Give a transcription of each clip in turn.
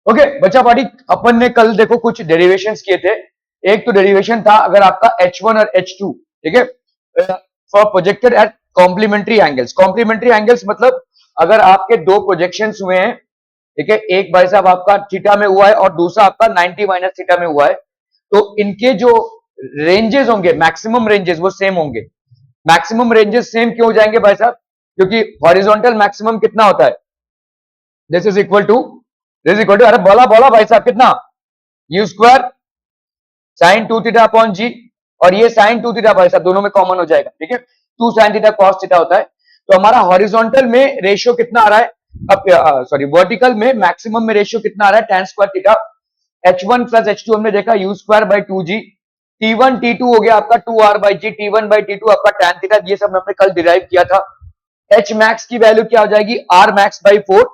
Okay बच्चा party, अपन ने कल देखो कुछ डेरिवेशंस किए थे। एक तो डेरिवेशन था अगर आपका H1 और H2, ठीक है, for projected at complementary angles. Complementary angles मतलब अगर आपके दो प्रोजेक्शंस हुए हैं, ठीक है, एक भाई साहब आपका थीटा में हुआ है और दूसरा आपका 90 माइनस थीटा में हुआ है, तो इनके जो रेंजेस होंगे, मैक्सिमम रेंजेस वो सेम होंगे। मैक्सिमम रेंजेस सेम क्यों हो जाएंगे भाई साहब? क्योंकि हॉरिजॉन्टल मैक्सिमम कितना होता है? दिस इज इक्वल टू, अरे बोला बोला भाई साहब, कितना? U square sine 2 theta upon g, और ये साइन 2 थीटा भाई साहब दोनों में कॉमन हो जाएगा, ठीक है, 2 साइन थीटा कॉस थीटा होता है। तो हमारा हॉरिजॉन्टल में रेशियो कितना आ रहा है? अब सॉरी, वर्टिकल में मैक्सिमम में रेशियो कितना आ रहा है? tan square theta. H1 plus H2 हमने देखा you square by 2g, T1 T2 हो गया आपका 2r by ji, T1 by T2 आपका tan थीटा, ये सब हमने कल डिराइव किया था। H max की वैल्यू क्या हो जाएगी? R max by 4,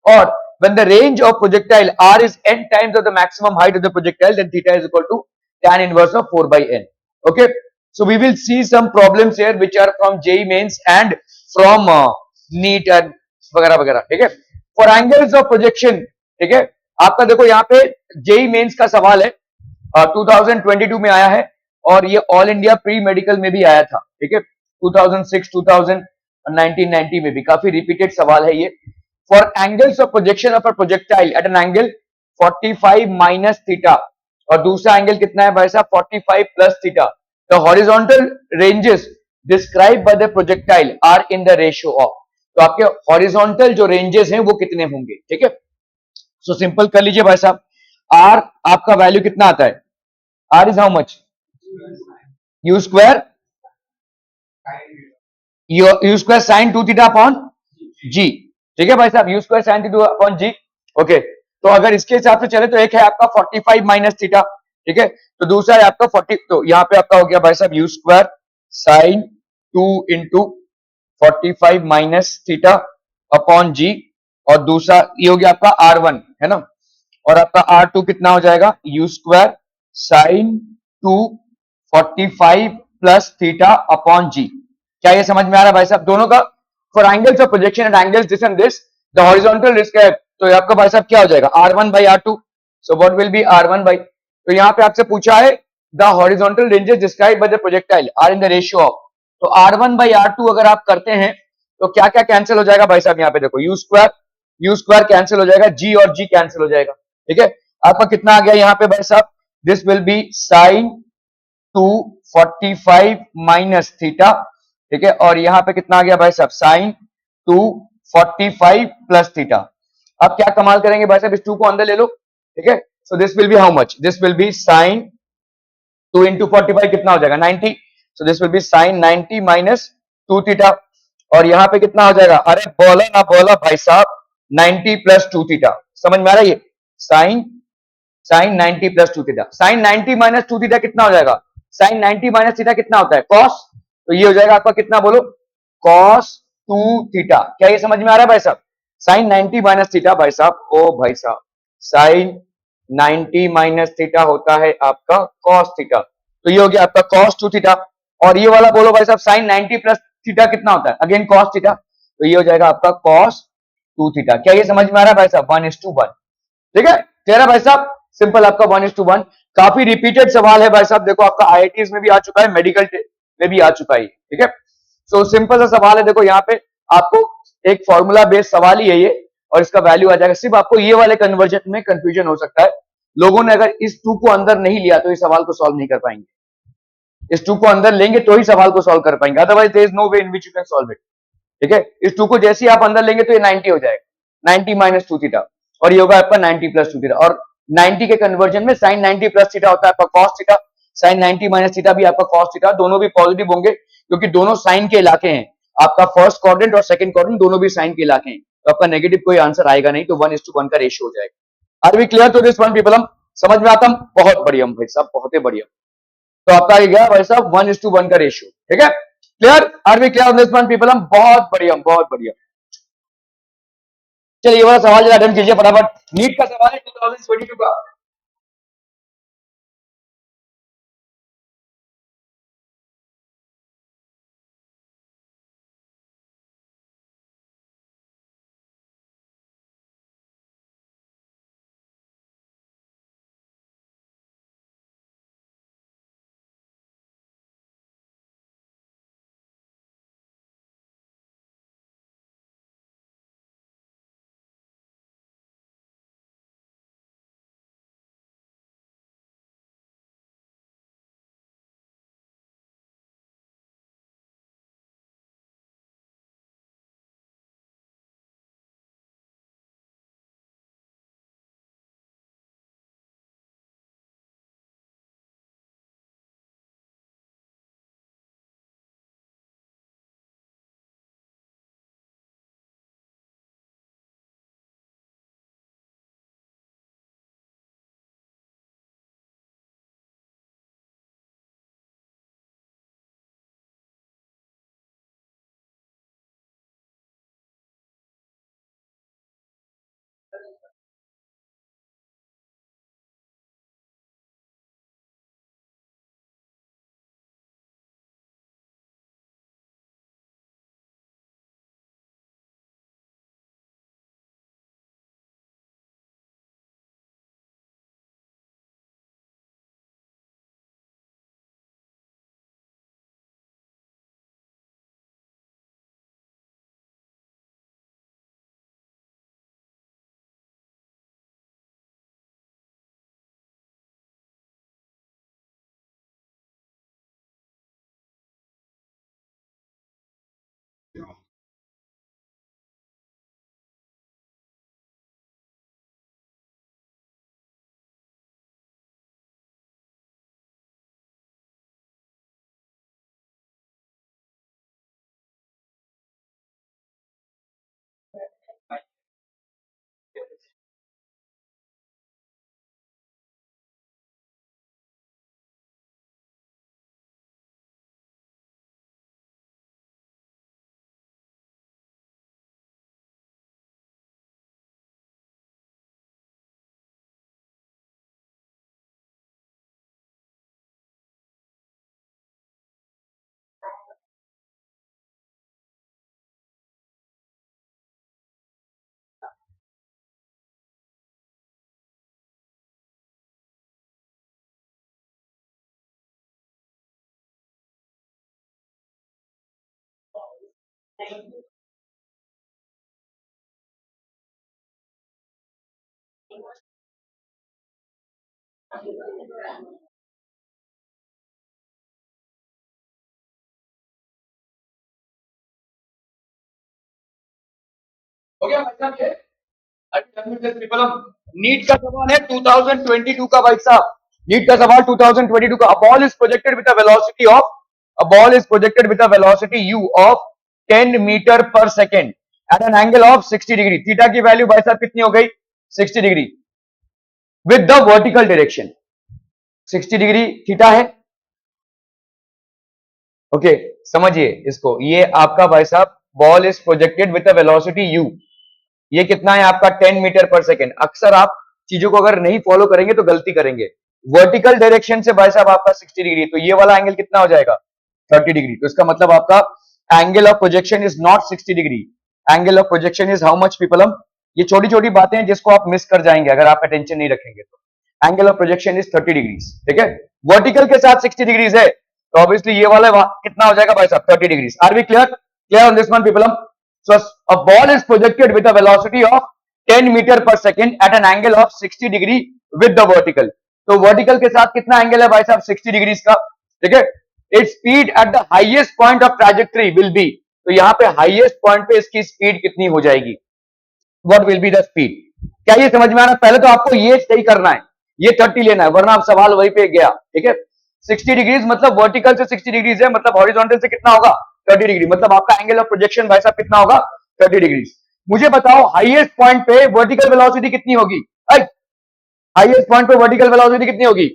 और when the range of projectile R is n times of the maximum height of the projectile, then theta is equal to tan inverse of 4 by n. Okay, so we will see some problems here which are from JEE mains and from NEET and वगैरह वगैरह, ठीक है। For angles of projection, ठीक है, आपका देखो यहाँ पे JEE मेंस का सवाल है, 2022 में आया है, और ये ऑल इंडिया प्री मेडिकल में भी आया था, ठीक है, 2006, 2000, 1990 में भी काफी रिपीटेड सवाल है ये। For angles of projection of a projectile at an angle 45 minus theta, और दूसरा एंगल कितना है भाई साहब? 45 plus theta. The horizontal ranges describe by the projectile are in the ratio of, तो आपके हॉरिजॉन्टल जो रेंजेस हैं वो कितने होंगे, ठीक है। सो सिंपल कर लीजिए भाई साहब, आर आपका वैल्यू कितना आता है? R is how much? U square, u square sine 2 theta upon g, ठीक है भाई साहब, u square sine 2 upon g. Okay, तो अगर इसके हिसाब से चले तो एक है आपका 45 माइनस थीटा, ठीक है, तो दूसरा है आपका 40, तो यहाँ पे आपका हो गया भाई साहब u square sine 2 into 45 minus theta upon g, और दूसरा ये हो गया आपका R1, है ना, और आपका R2 कितना हो जाएगा? U square sine 2 45 plus theta upon g. क्या ये समझ में आ रहा है भाई साहब दोनों का? For angles of projection and angles this and this, the horizontal describe, तो ये आपका भाई साहब क्या हो जाएगा? R1 by R2, so what will be R1 by, तो यहाँ पे आपसे पूछा है the horizontal ranges describe by the projectile are in the ratio of, तो R1 बाई R2 अगर आप करते हैं तो क्या क्या कैंसिल हो जाएगा भाई साहब? यहाँ पे देखो यू स्क्वायर कैंसिल हो जाएगा, जी और जी कैंसिल हो जाएगा, ठीक है। आपका कितना आ गया यहाँ पे भाई साहब? This will be sine 245 minus theta, ठीक है, और यहां पे कितना आ गया भाई साहब? Sine 245 plus theta. अब क्या कमाल करेंगे भाई साहब, इस 2 को अंदर ले लो, ठीक है, so this will be how much? This will be sine 2 into 45 कितना हो जाएगा? 90, so this will be sine 90 minus 2 theta, और यहां पे कितना हो जाएगा? अरे बोला ना बोला भाई साहब, 90 प्लस 2 थीटा, समझ में आ रहा है? ये sine sine 90 plus 2 theta, sine 90 minus 2 theta कितना हो जाएगा? साइन 90 माइनस थीटा कितना होता है? कॉस, तो ये हो जाएगा आपका कितना, बोलो? Cos 2 theta. क्या ये समझ में आ रहा है भाई साहब? साइन 90 माइनस थीटा भाई साहब, ओ भाई साहब, साइन 90 माइनस थीटा होता है आपका कॉस थीटा, तो ये हो गया आपका कॉस 2 थीटा, और ये वाला बोलो भाई साहब, साइन 90 प्लस थीटा कितना होता है? अगेन कॉस थीटा, तो ये हो जाएगा आपका कॉस 2 थीटा। क्या ये समझ में आ रहा है भाई साहब? 1:1, ठीक है, क्लियर है भाई साहब? सिंपल आपका 1:1, काफी रिपीटेड सवाल है भाई साहब, देखो आपका आईआईटीज में भी आ चुका है, मेडिकल में भी आ चुका है, ठीक है। सो सिंपल सा सवाल है, देखो यहाँ पे आपको एक फॉर्मूला बेस्ड सवाल ही है ये, और इसका वैल्यू आ जाएगा। सिर्फ आपको ये वाले कन्वर्जन में कंफ्यूजन हो सकता है, लोगों ने अगर इस 2 को अंदर नहीं लिया तो इस सवाल को सॉल्व नहीं कर पाएंगे, इस 2 को अंदर लेंगे तो ही सवाल को सॉल्व कर पाएंगे, otherwise there is no way in which you can solve it, ठीक है। इस 2 को जैसे ही आप अंदर लेंगे तो ये 90 हो जाएगा, 90 माइनस 2 थीटा, और ये होगा आपका 90 प्लस 2 थीटा, और 90 के कन्वर्जन में साइन 90 प्लस थीटा होता है आपका cos theta, sine 90 minus theta भी आपका कॉस थीटा, दोनों भी पॉजिटिव होंगे क्योंकि दोनों साइन के इलाके हैं, आपका फर्स्ट क्वाड्रेंट और सेकंड क्वाड्रेंट दोनों भी साइन के इलाके हैं, तो आपका नेगेटिव कोई आंसर आएगा नहीं, तो 1:1 का रेशियो हो जाएगा। Are we clear to this one people? हम समझ में आता? बहुत बढ़िया भाई साहब, बहुत ही बढ़िया। तो आपका आ गया भाई साहब 1:1 का रेशियो, ठीक है, clear? Are we clear on this one people? हम बहुत बढ़िया, बहुत बढ़िया। चलिए ये वाला सवाल जरा अटेम्प्ट कीजिए फटाफट, नीट का सवाल है 2022 का। हो गया भाई साहब ये? नीट का सवाल है 2022 का भाई साहब। नीट का सवाल 2022 का। A ball is projected with a velocity of a ball is projected with a velocity u of 10 metre per second at an angle of 60 degree. Theta की वैल्यू भाई साहब कितनी हो गई? 60 degree with the vertical direction. 60 degree theta है। Okay समझिए इसको। ये आपका भाई साहब ball is projected with a velocity u। ये कितना है आपका? 10 मीटर पर सेकेंड। अक्सर आप चीजों को अगर नहीं फॉलो करेंगे तो गलती करेंगे। वर्टिकल डायरेक्शन से भाई साहब आपका 60 डिग्री, तो ये वाला एंगल कितना हो जाएगा? 30 डिग्री। तो इसका मतलब आपका angle of projection is not 60 degree. Angle of projection is how much people? हम ये छोटी छोटी बातें हैं जिसको आप मिस कर जाएंगे अगर आप अटेंशन नहीं रखेंगे तो। Angle of projection is 30 degree, ठीक है। वर्टिकल के साथ 60 डिग्रीज है, तो ऑब्वियसली ये वाला कितना हो जाएगा भाई साहब? 30 degrees. Are we clear? Clear on this one people? So a ball is projected with a velocity of 10 metre per second at an angle of 60 degree with the vertical। तो वर्टिकल के साथ कितना एंगल है भाई साहब? 60 degree का, ठीक है। Its speed at the highest point of trajectory will be, तो यहाँ पे हाईएस्ट पॉइंट पे इसकी स्पीड कितनी हो जाएगी? What will be the speed? क्या ये समझ में आ रहा है? पहले तो आपको ये सही करना है, ये 30 लेना है, वरना आप सवाल वहीं पे गया, ठीक है। 60 डिग्रीज मतलब वर्टिकल से 60 डिग्रीज है, मतलब हॉरिजॉन्टल से कितना होगा? 30 डिग्री। मतलब आपका एंगल ऑफ प्रोजेक्शन भाई साहब कितना होगा? 30 डिग्रीज। मुझे बताओ हाईएस्ट पॉइंट पे वर्टिकल वेलोसिटी कितनी होगी? हाईएस्ट पॉइंट पे वर्टिकल वेलोसिटी कितनी होगी?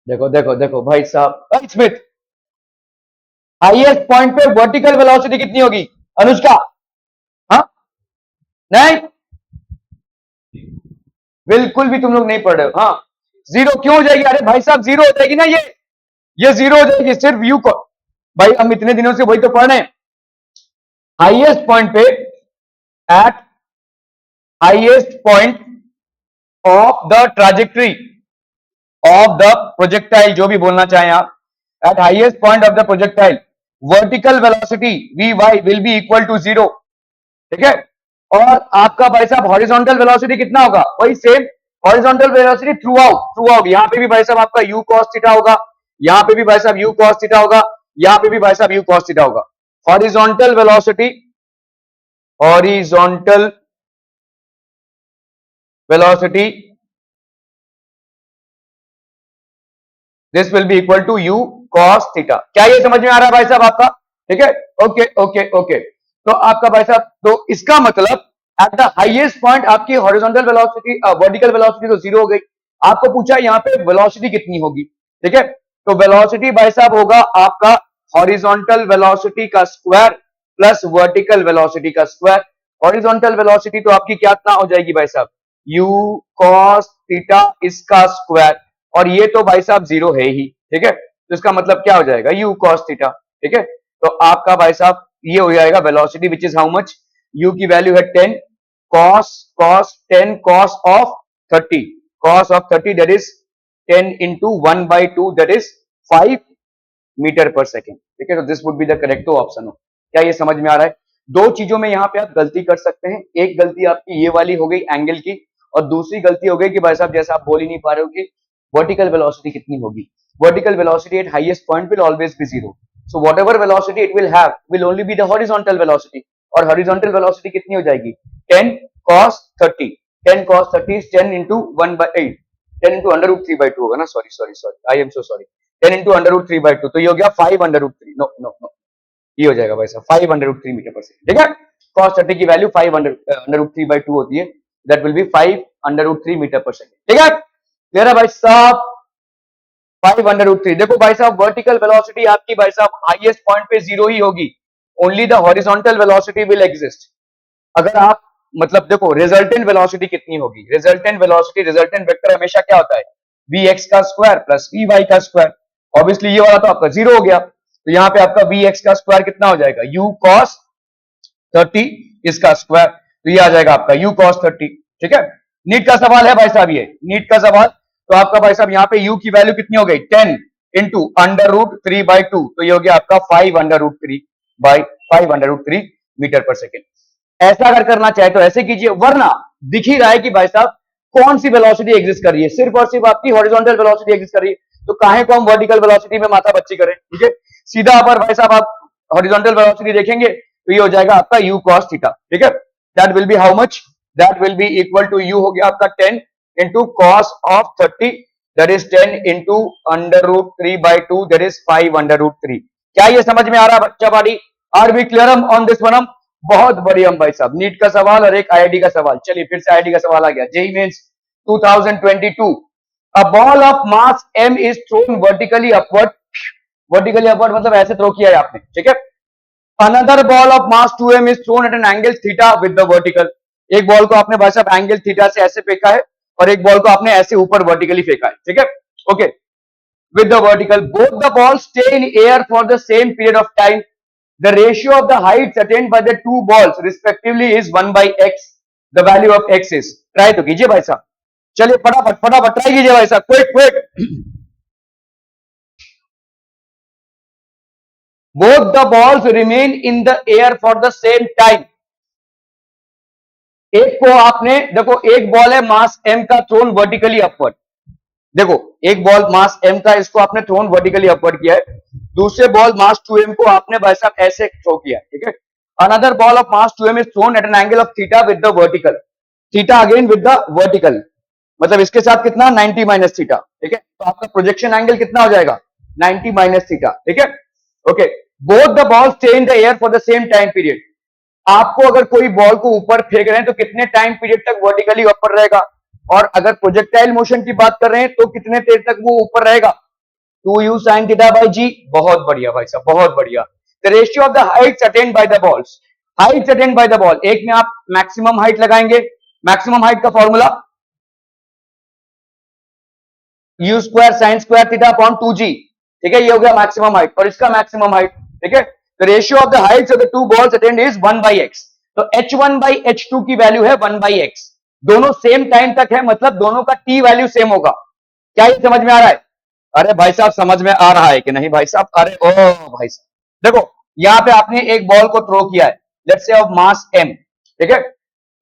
देखो देखो देखो भाई साहब स्मिथ, हाईएस्ट पॉइंट पे वर्टिकल वेलोसिटी कितनी होगी? अनुष्का? हाँ नहीं, बिल्कुल भी तुम लोग नहीं पढ़ रहे हो। हाँ जीरो क्यों हो जाएगी? अरे भाई साहब जीरो हो जाएगी ना, ये जीरो हो जाएगी सिर्फ यू को। भाई हम इतने दिनों से वही तो पढ़ रहे हैं। हाईएस्ट पॉइंट पे, at highest point of the trajectory of the projectile, जो भी बोलना चाहें आप, at highest point of the projectile vertical velocity v y will be equal to zero, ठीक है। और आपका भाई साहब हॉरिजॉन्टल वेलोसिटी कितना होगा? वही same horizontal velocity through out. यहां पे भी भाई साहब आपका u cos थीटा होगा, यहां पे भी भाई साहब u cos थीटा होगा, यहां पे भी भाई साहब u cos थीटा होगा। Horizontal velocity, horizontal velocity this will be equal to u cos theta. क्या ये समझ में आ रहा है भाई साहब आपका? ठीक है, ओके ओके ओके। तो आपका भाई साहब, तो इसका मतलब एट द हाईएस्ट पॉइंट आपकी हॉरिजॉन्टल वेलोसिटी, वर्टिकल वेलोसिटी तो जीरो हो गई। आपको पूछा यहाँ पे वेलोसिटी कितनी होगी, ठीक है। तो वेलोसिटी भाई साहब होगा आपका हॉरिजॉन्टल वेलोसिटी का स्क्वायर प्लस वर्टिकल वेलोसिटी का स्क्वायर। हॉरिजॉन्टल वेलोसिटी तो आपकी क्या हो जाएगी भाई साहब? u cos थीटा इसका स्क्वायर, और ये तो भाई साहब जीरो है ही, ठीक है। तो इसका मतलब क्या हो जाएगा? u cos थीटा, ठीक है। तो आपका भाई साहब ये हो जाएगा velocity which is how much? u की वैल्यू है 10 cos 10 cos of 30, cos of 30 that is 10 into 1/2 that is 5 metre per second, ठीक है। तो this would be the correct option. क्या ये समझ में आ रहा है? दो चीजों में यहाँ पे आप गलती कर सकते हैं। एक गलती आपकी ये वाली हो गई एंगल की, और दूसरी गलती हो गई कि भाई साहब जैसा आप बोल ही नहीं पा रहे हो कि वर्टिकल वेलोसिटी कितनी होगी। Vertical velocity at highest point will always be zero, so whatever velocity it will have will only be the horizontal velocity. और हॉरिजॉन्टल वेलोसिटी कितनी हो जाएगी? 10 cos 30, 10 cos 30 is 10 into 1/8, 10 into under root 3/2 होगा ना, sorry I am so sorry, 10 into under root 3/2, तो ये हो गया 5 under root 3, no no no, ये हो जाएगा भाई साहब 5 under root 3 metre per second, ठीक है। cos 30 की वैल्यू 5 under root 3/2 होती है, that will be 5 under root 3 metre per second, ठीक है। क्लियर है भाई साहब? 5 under root 3। देखो भाई साहब वर्टिकल वेलोसिटी आपकी भाई साहब हाईएस्ट पॉइंट पे जीरो ही होगी, only the horizontal velocity will exist. अगर आप मतलब देखो रिजल्टेंट वेलोसिटी कितनी होगी? रिजल्टेंट वेलोसिटी, रिजल्टेंट वेक्टर हमेशा क्या होता है? vx का स्क्वायर प्लस vy का स्क्वायर। ऑब्वियसली ये वाला तो आपका जीरो हो गया, तो यहाँ पे आपका vx का स्क्वायर कितना हो जाएगा? u cos 30 इसका स्क्वायर, तो ये आ जाएगा आपका u cos 30, ठीक है। नीट का सवाल है भाई साहब, ये नीट का सवाल। तो आपका भाई साहब यहाँ पे u की वैल्यू कितनी हो गई? 10 into under root 3/2, तो ये हो गया आपका 5 under root 3। By 5/√3 metre per second. ऐसा अगर करना चाहे तो ऐसे कीजिए, वरना दिख ही रहा है कि भाई साहब कौन सी वेलोसिटी एग्जिस्ट कर रही है, सिर्फ और सिर्फ आपकी हॉरिजॉन्टल वेलोसिटी एग्जिस्ट कर रही है, तो काहे को हम वर्टिकल वेलोसिटी में माथा बच्ची करें। ठीक है, सीधा पर भाई साहब आप हॉरिजॉन्टल वेलोसिटी देखेंगे तो ये हो जाएगा आपका u cos थीटा। ठीक है, that will be how much, that will be equal to u हो गया आपका 10 into cos of 30, that is 10 into √3/2, that is 5/√3। क्या ये समझ में आ रहा है बच्चा बाड़ी? Are we clear on this one? बहुत बढ़िया भाई साहब, नीट का सवाल और एक आईआईटी का सवाल। चलिए फिर से आईआईटी का सवाल आ गया, JEE mains 2022। A ball of mass m is thrown vertically upward, vertically upward मतलब ऐसे थ्रो किया है आपने। ठीक है, another ball of mass 2m is thrown at an angle theta with the vertical. एक बॉल को आपने भाई साहब एंगल थीटा से ऐसे फेंका है और एक बॉल को आपने ऐसे ऊपर वर्टिकली फेंका है। ठीक है, okay, with the vertical, both the balls stay in air for the same period of time. The ratio of the heights attained by the two balls respectively is 1/x. The value of x is, try तो कीजिए भाई साहब, चलिए फटाफट फटाफट try कीजिए भाई साहब, quick quick. Both the balls remain in the air for the same time. एक को आपने देखो, एक बॉल है मास m का थ्रोन वर्टिकली अपवर्ड, देखो एक बॉल मास m का, इसको आपने थ्रोन वर्टिकली अपवर्ड किया है, दूसरे बॉल मास 2m को आपने भाई साहब ऐसे थ्रो किया है। ठीक है, another ball of mass 2m is thrown at an angle of theta with the vertical, theta again with the vertical, मतलब इसके साथ कितना 90 माइनस थीटा। ठीक है, तो आपका प्रोजेक्शन एंगल कितना हो जाएगा 90 माइनस थीटा। ठीक है, okay, both the ball stay in the air for the same time period. आपको अगर कोई बॉल को ऊपर फेंक रहे हैं तो कितने टाइम पीरियड तक वर्टिकली ऊपर रहेगा, और अगर प्रोजेक्टाइल मोशन की बात कर रहे हैं तो कितने देर तक वो ऊपर रहेगा, 2u sin theta by g। बहुत बढ़िया भाई साहब, बहुत बढ़िया। The ratio of the Heights attend by the balls, Heights attend bye the ball, एक में आप मैक्सिमम हाइट लगाएंगे, मैक्सिमम हाइट का formula u square sine square theta upon 2g। ठीक है, ये हो गया मैक्सिमम हाइट, और इसका मैक्सिमम हाइट। ठीक है, the ratio of the Heights of the two balls attend is 1/x। तो h1/h2 की वैल्यू है 1/x, दोनों सेम टाइम तक है, मतलब दोनों का t वैल्यू सेम होगा। क्या ये समझ में आ रहा है? अरे भाई साहब समझ में आ रहा है कि नहीं भाई साहब? अरे ओ भाई साहब देखो, यहां पे आपने एक बॉल को थ्रो किया है, let's say of mass m। ठीक है,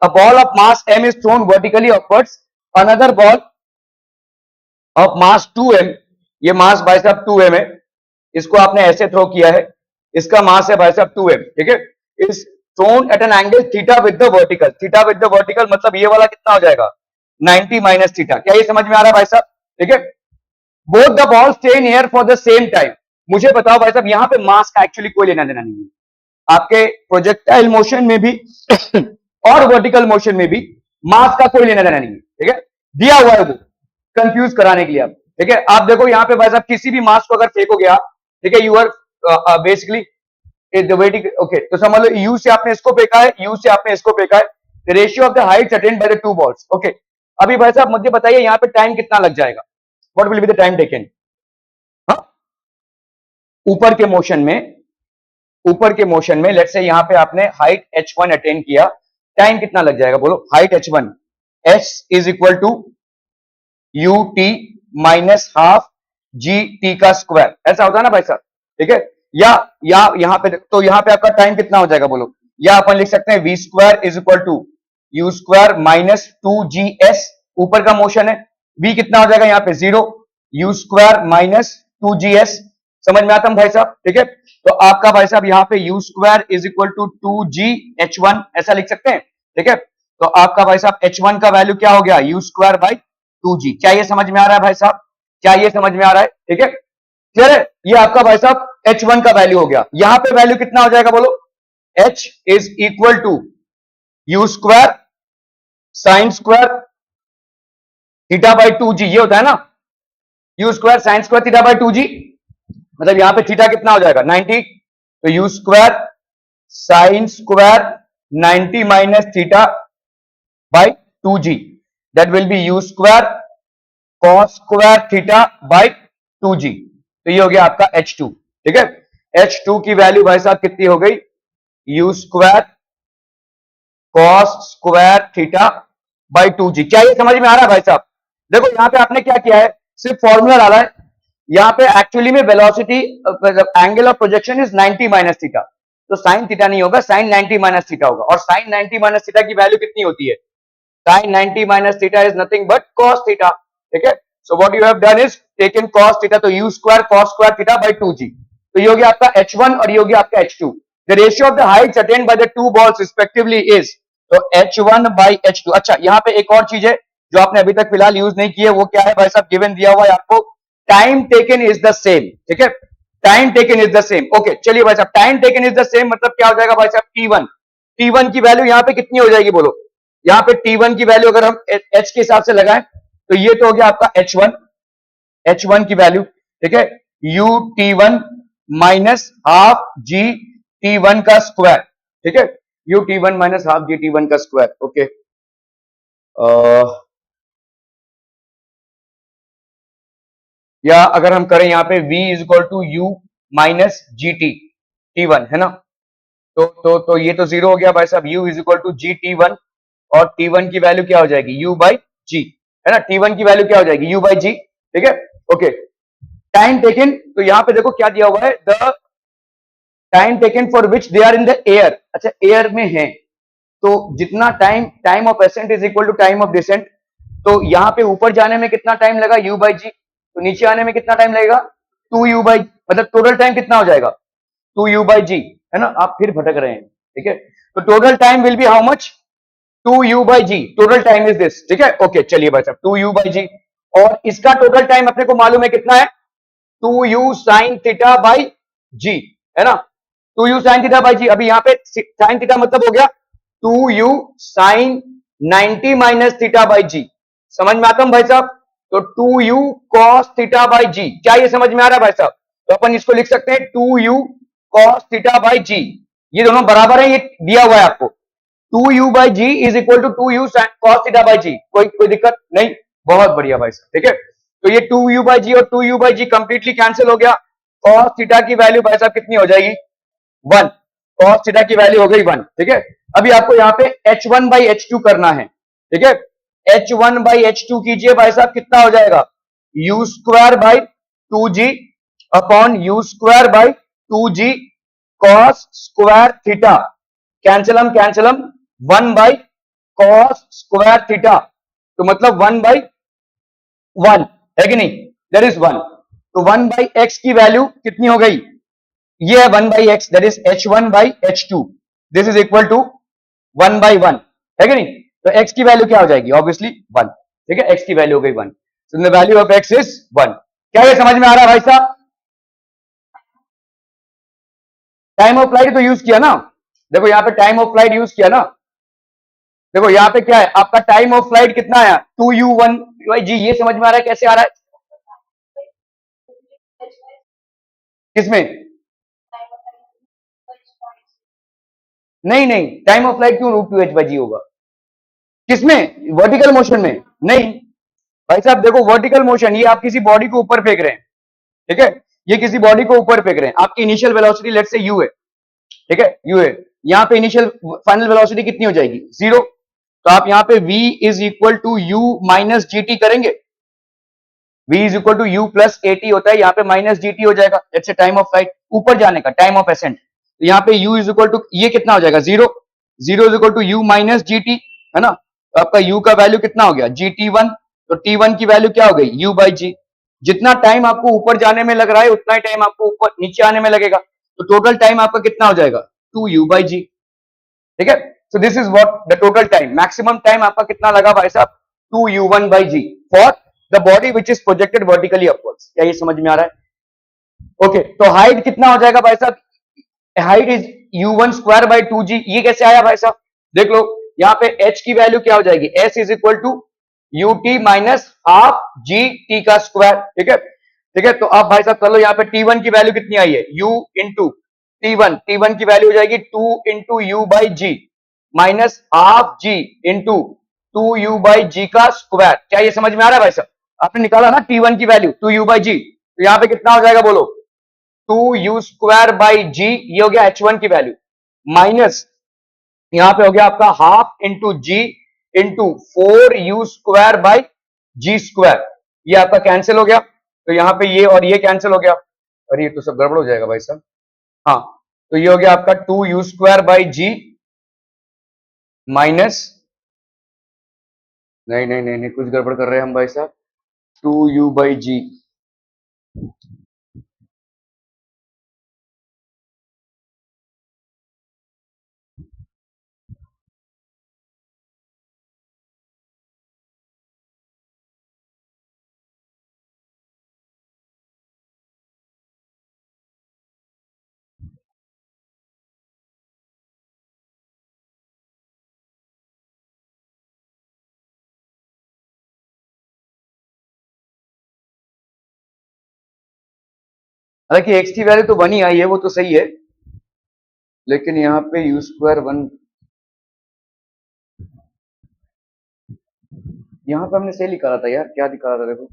अ ball of mass m is thrown vertically upwards, another ball of mass 2m, ये मास भाई साहब 2m है, इसको आपने ऐसे थ्रो किया है, इसका मास है भाई साहब 2m। ठीक है, is thrown at an angle theta with the vertical, theta with the vertical मतलब ये वाला कितना हो जाएगा 90 माइनस थीटा। क्या ये समझ में आ रहा है भाई साहब? ठीक है, both the ball stay in air for the same time. मुझे बताओ भाई साहब, यहां पे मास का एक्चुअली कोई लेना देना नहीं है, आपके प्रोजेक्टाइल मोशन में भी और वर्टिकल मोशन में भी मास का कोई लेना देना नहीं है। ठीक है, दिया हुआ है वो कंफ्यूज कराने के लिए आप। ठीक है, आप देखो यहाँ पे भाई साहब किसी भी मास को अगर फेंकोगे आप, ठीक है, यू आर बेसिकली ओके, तो समझ लो यू से आपने इसको फेंका है, यू से आपने इसको फेंका है, the ratio of the Heights attend by the two balls. Okay, अभी भाई साहब मुझे बताइए यहाँ पे टाइम कितना लग जाएगा, what will be the time taken? हाँ, ऊपर के मोशन में, ऊपर के मोशन में लेट्स से यहाँ पे आपने हाइट h1 अटेन किया, टाइम कितना लग जाएगा बोलो? Height h1 s is equal to u t minus half g t का स्क्वायर, ऐसा होता है ना भाई साहब। ठीक है, या यहाँ पे तो यहाँ पे आपका टाइम कितना हो जाएगा बोलो? या अपन लिख सकते हैं v square is equal to u square minus 2gs, ऊपर का मोशन है, v कितना हो जाएगा यहाँ पे 0, यू स्क्वायर माइनस 2gs। समझ में आता है भाई साहब? ठीक है, तो आपका भाई साहब यहाँ पे u square is equal to 2gh1 ऐसा लिख सकते हैं। ठीक है, तो आपका भाई साहब h1 का वैल्यू क्या हो गया? U square by 2g। क्या ये समझ में आ रहा है भाई साहब? क्या ये समझ में आ रहा है? ठीक है, क्लियर है? ये आपका भाई साहब h1 का वैल्यू हो गया, यहां पे वैल्यू कितना हो जाएगा बोलो? h is equal to u square sine square theta by 2g, ये होता है ना, u square sine square theta by 2g, मतलब यहां पे थीटा कितना हो जाएगा 90, तो u square sine square 90 minus theta by 2g, that will be u square cos square theta by 2g। तो ये हो गया आपका h2। ठीक है, h2 की वैल्यू भाई साहब कितनी हो गई? You square cos square theta by 2g। क्या ये समझ में आ रहा है भाई साहब? देखो यहां पे आपने क्या किया है, सिर्फ फॉर्मूला डाला है, यहां पे एक्चुअली में velocity angle of projection is 90 minus theta, तो साइन थीटा नहीं होगा, साइन 90 माइनस थीटा होगा। और साइन 90 माइनस थीटा की वैल्यू कितनी होती है? Sine 90 minus theta is nothing but cos theta. ठीक है, so what you have done is taken cos theta, तो u square cos square theta by 2g। तो ये हो गया आपका h1 और ये हो गया आपका h2। The ratio of the Heights attend by the two balls respectively is, तो h1 बाय h2। अच्छा, यहाँ पे एक और चीज है जो आपने अभी तक फिलहाल यूज नहीं की है, वो क्या है भाई साहब? गिवन दिया हुआ है आपको, time taken is the same. ठीक है, time taken is the same. Okay, चलिए भाई साहब, time taken is the same मतलब क्या हो जाएगा भाई साहब? t1। t1 की वैल्यू यहाँ पे कितनी हो जाएगी बोलो? यहाँ पे t1 की वैल्यू अगर हम h के हिसाब से लगाएं तो ये तो हो गया आपका h1 की वैल्यू। ठीक है, u t1 minus half g t1 का स्क्वायर। ठीक है, u t1 minus half g t1 का स्क्वायर। ओके, या अगर हम करें यहाँ पे v is equal to u minus g t t1 है ना, तो ये तो जीरो हो गया भाई साहब। u is equal to g t1 और t1 की वैल्यू क्या हो जाएगी? u बाई जी, है ना, t1 की वैल्यू क्या हो जाएगी? u by g. ठीक है, ओके, टाइम टेकन, तो यहाँ पे देखो क्या दिया हुआ है, the time taken for which they are in the air. अच्छा, एयर में है तो जितना time of ascent is equal to time of descent. तो यहाँ पे ऊपर जाने में कितना टाइम लगा? u बाई जी। तो नीचे आने में कितना टाइम लगेगा? 2u बाई, मतलब टोटल टाइम कितना हो जाएगा? 2u बाई जी, है ना। आप फिर भटक रहे हैं। ठीक है, तो total time will be how much? 2u by g, total time is this. ठीक है, ओके, चलिए भाई साहब, 2u बाई जी। और इसका टोटल टाइम अपने को मालूम है कितना है? 2u साइन थीटा बाई जी, है ना, 2u साइन थीटा बाई जी। अभी यहाँ पे साइन थीटा मतलब हो गया 2u sine 90 minus theta by g. समझ में आता हूं भाई साहब? तो 2u cos थीटा बाई जी, क्या ये समझ में आ रहा है भाई साहब? तो अपन इसको लिख सकते हैं 2u cos थीटा बाई जी। ये दोनों बराबर है, ये दिया हुआ है आपको। 2u by g is equal to 2u cos theta by g. कोई दिक्कत नहीं, बहुत बढ़िया भाई साहब। ठीक है, तो ये 2u बाई जी और 2u by ji completely cancel हो गया। cos थीटा की वैल्यू भाई साहब कितनी हो जाएगी? 1। cos थीटा की वैल्यू हो गई 1। ठीक है, अभी आपको यहाँ पे h1 बाई h2 करना है। ठीक है, h1 बाई h2 कीजिए भाई साहब, कितना हो जाएगा? u square by 2g upon u square by 2g cos square theta. कैंसलम 1 बाई cos स्क्वायर थीटा, तो मतलब 1 बाई 1 है कि नहीं? That is 1। तो 1 बाई x की वैल्यू कितनी हो गई? ये है 1 by x, that is h1 by h2। This is equal to 1 by 1, है कि नहीं? तो x की वैल्यू क्या हो जाएगी? ऑब्वियसली 1। ठीक है, x की वैल्यू हो गई 1। So the value of x is 1। क्या ये समझ में आ रहा है भाई साहब? टाइम ऑफ फ्लाइट तो यूज किया ना, देखो यहाँ पे टाइम ऑफ फ्लाइट यूज किया ना। देखो यहाँ पे क्या है आपका टाइम ऑफ फ्लाइट कितना आया? 2u1 जी। ये समझ में आ रहा है कैसे आ रहा है? किसमें? नहीं नहीं, टाइम ऑफ फ्लाइट क्यों रूट 2h बाई जी होगा? किसमें? वर्टिकल मोशन में नहीं भाई साहब। देखो वर्टिकल मोशन, ये आप किसी बॉडी को ऊपर फेंक रहे हैं। ठीक है, ये किसी बॉडी को ऊपर फेंक रहे हैं, आपकी initial velocity let's say u है। ठीक है, u है, यहाँ पे इनिशियल फाइनल वेलोसिटी कितनी हो जाएगी? 0। तो आप यहाँ पे v is equal to u minus g t करेंगे। v is equal to u plus a t होता है, यहाँ पे माइनस जी टी हो जाएगा। Let's say time of flight, ऊपर जाने का टाइम ऑफ एसेंट। तो यहाँ पे u इज इक्वल टू, ये कितना हो जाएगा? 0। 0 is equal to u minus g t, है ना। तो आपका u का वैल्यू कितना हो गया? G T one. तो t1 की वैल्यू क्या हो गई? u बाई जी। जितना टाइम आपको ऊपर जाने में लग रहा है उतना ही टाइम आपको ऊपर नीचे आने में लगेगा। तो टोटल टाइम आपका कितना हो जाएगा? 2u by g. ठीक है, so this is what the total time, maximum time आपका कितना लगा भाई साहब? 2u1 by g for the body which is projected vertically upwards. क्या ये समझ में आ रहा है? ओके, तो हाइट कितना हो जाएगा भाई साहब? Height is u1 square by 2g। ये कैसे आया भाई साहब? देख लो, यहाँ पे h की वैल्यू क्या हो जाएगी? s is equal to ut minus half g t का स्क्वायर। ठीक है, ठीक है, तो आप भाई साहब कर लो, यहाँ पे t1 की वैल्यू कितनी आई है? u इंटू t1 की वैल्यू हो जाएगी 2 into u by g minus half g into 2u by g का स्क्वायर। क्या ये समझ में आ रहा है भाई साहब? आपने निकाला ना t1 की वैल्यू 2u बाई जी, तो यहाँ पे कितना हो जाएगा बोलो? 2u स्क्वायर बाई जी, ये हो गया h1 की वैल्यू, माइनस यहां पे हो गया आपका half into g into 4u square by g square. ये आपका कैंसिल हो गया, तो यहाँ पे ये और ये कैंसिल हो गया, और ये तो सब गड़बड़ हो जाएगा भाई साहब। हाँ, तो ये हो गया आपका 2u² बाई g माइनस, नहीं नहीं नहीं नहीं, कुछ गड़बड़ कर रहे हैं हम भाई साहब, 2u/g। हालांकि x की वैल्यू तो 1 ही आई है, वो तो सही है, लेकिन यहाँ पे u² 1, यहाँ पे हमने सही लिखा था यार, क्या दिखा रहा था देखो,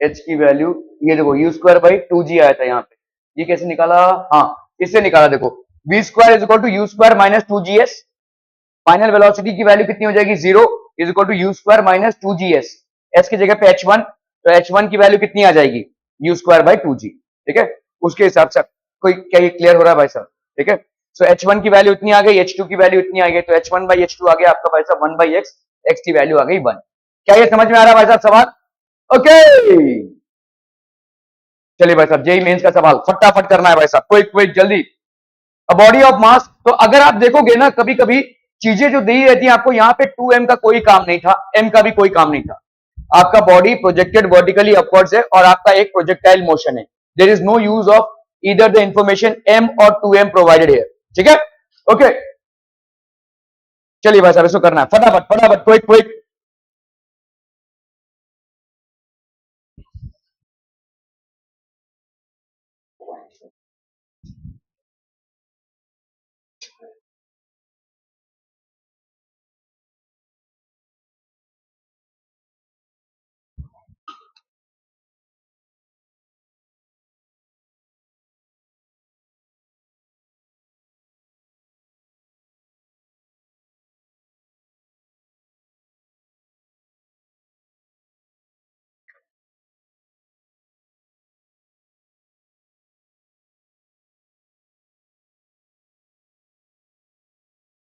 h की वैल्यू, ये देखो u²/2g आया था यहाँ पे, ये कैसे निकाला, हाँ इससे निकाला, देखो v² = u²-2gs, फाइनल वेलोसिटी की वैल्यू कितनी हो जाएगी, 0 = u²-2gs, s की जगह पे h1, तो h1 की वैल्यू कितनी आ जाएगी, u²/2g, ठीक है, उसके हिसाब से कोई, क्या ये क्लियर हो रहा है भाई साहब, ठीक है। सो h1 की वैल्यू इतनी आ गई, h2 की वैल्यू इतनी आ गई, तो h1/h2 आ गया आपका भाई साहब 1/x, x की वैल्यू आ गई 1। क्या ये समझ में आ रहा है भाई साहब सवाल, ओके। चलिए भाई साहब, जेई मेंस का सवाल फटाफट करना है भाई साहब, क्विक क्विक जल्दी। अ बॉडी ऑफ मास, तो अगर आप देखोगे ना, कभी कभी चीजें जो दी रहती हैं आपको, यहाँ पे 2m का कोई काम नहीं था, m का भी कोई काम नहीं था, आपका बॉडी प्रोजेक्टेड वर्टिकली अपवर्ड्स है और आपका एक प्रोजेक्टाइल मोशन है, there is no use of either the information m और 2m प्रोवाइडेड है, ठीक है, ओके। चलिए भाई साहब, इसको करना है फटाफट फटाफट, quick quick.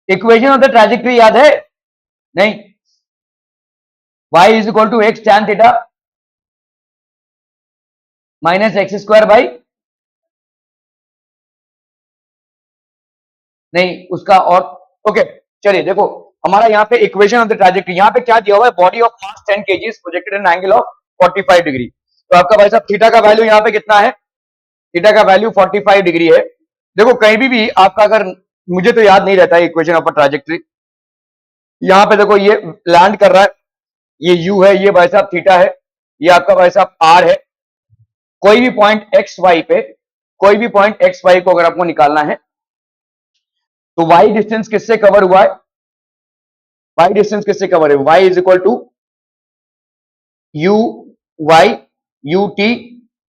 Equation of the trajectory याद है, नहीं, y = x tan theta minus x² नहीं उसका, और ओके। चलिए देखो, हमारा यहाँ पे इक्वेशन ऑफ द ट्रेजेक्टरी, यहाँ पे क्या दिया हुआ है, body of mass 10 kg projected in angle of 45 degree, तो आपका भाई साहब थीटा का वैल्यू यहाँ पे कितना है, थीटा का वैल्यू 45 डिग्री है। देखो कहीं भी आपका, अगर, मुझे तो याद नहीं रहता है इक्वेशन ऑफ ट्रेजेक्टरी, यहाँ पे देखो ये लैंड कर रहा है, ये u है, ये भाई साहब थीटा है, ये आपका भाई साहब r है, कोई भी पॉइंट एक्स वाई पे, कोई भी पॉइंट एक्स वाई को अगर आपको निकालना है, तो y डिस्टेंस किससे कवर हुआ है, y डिस्टेंस किससे कवर है, y = you why you t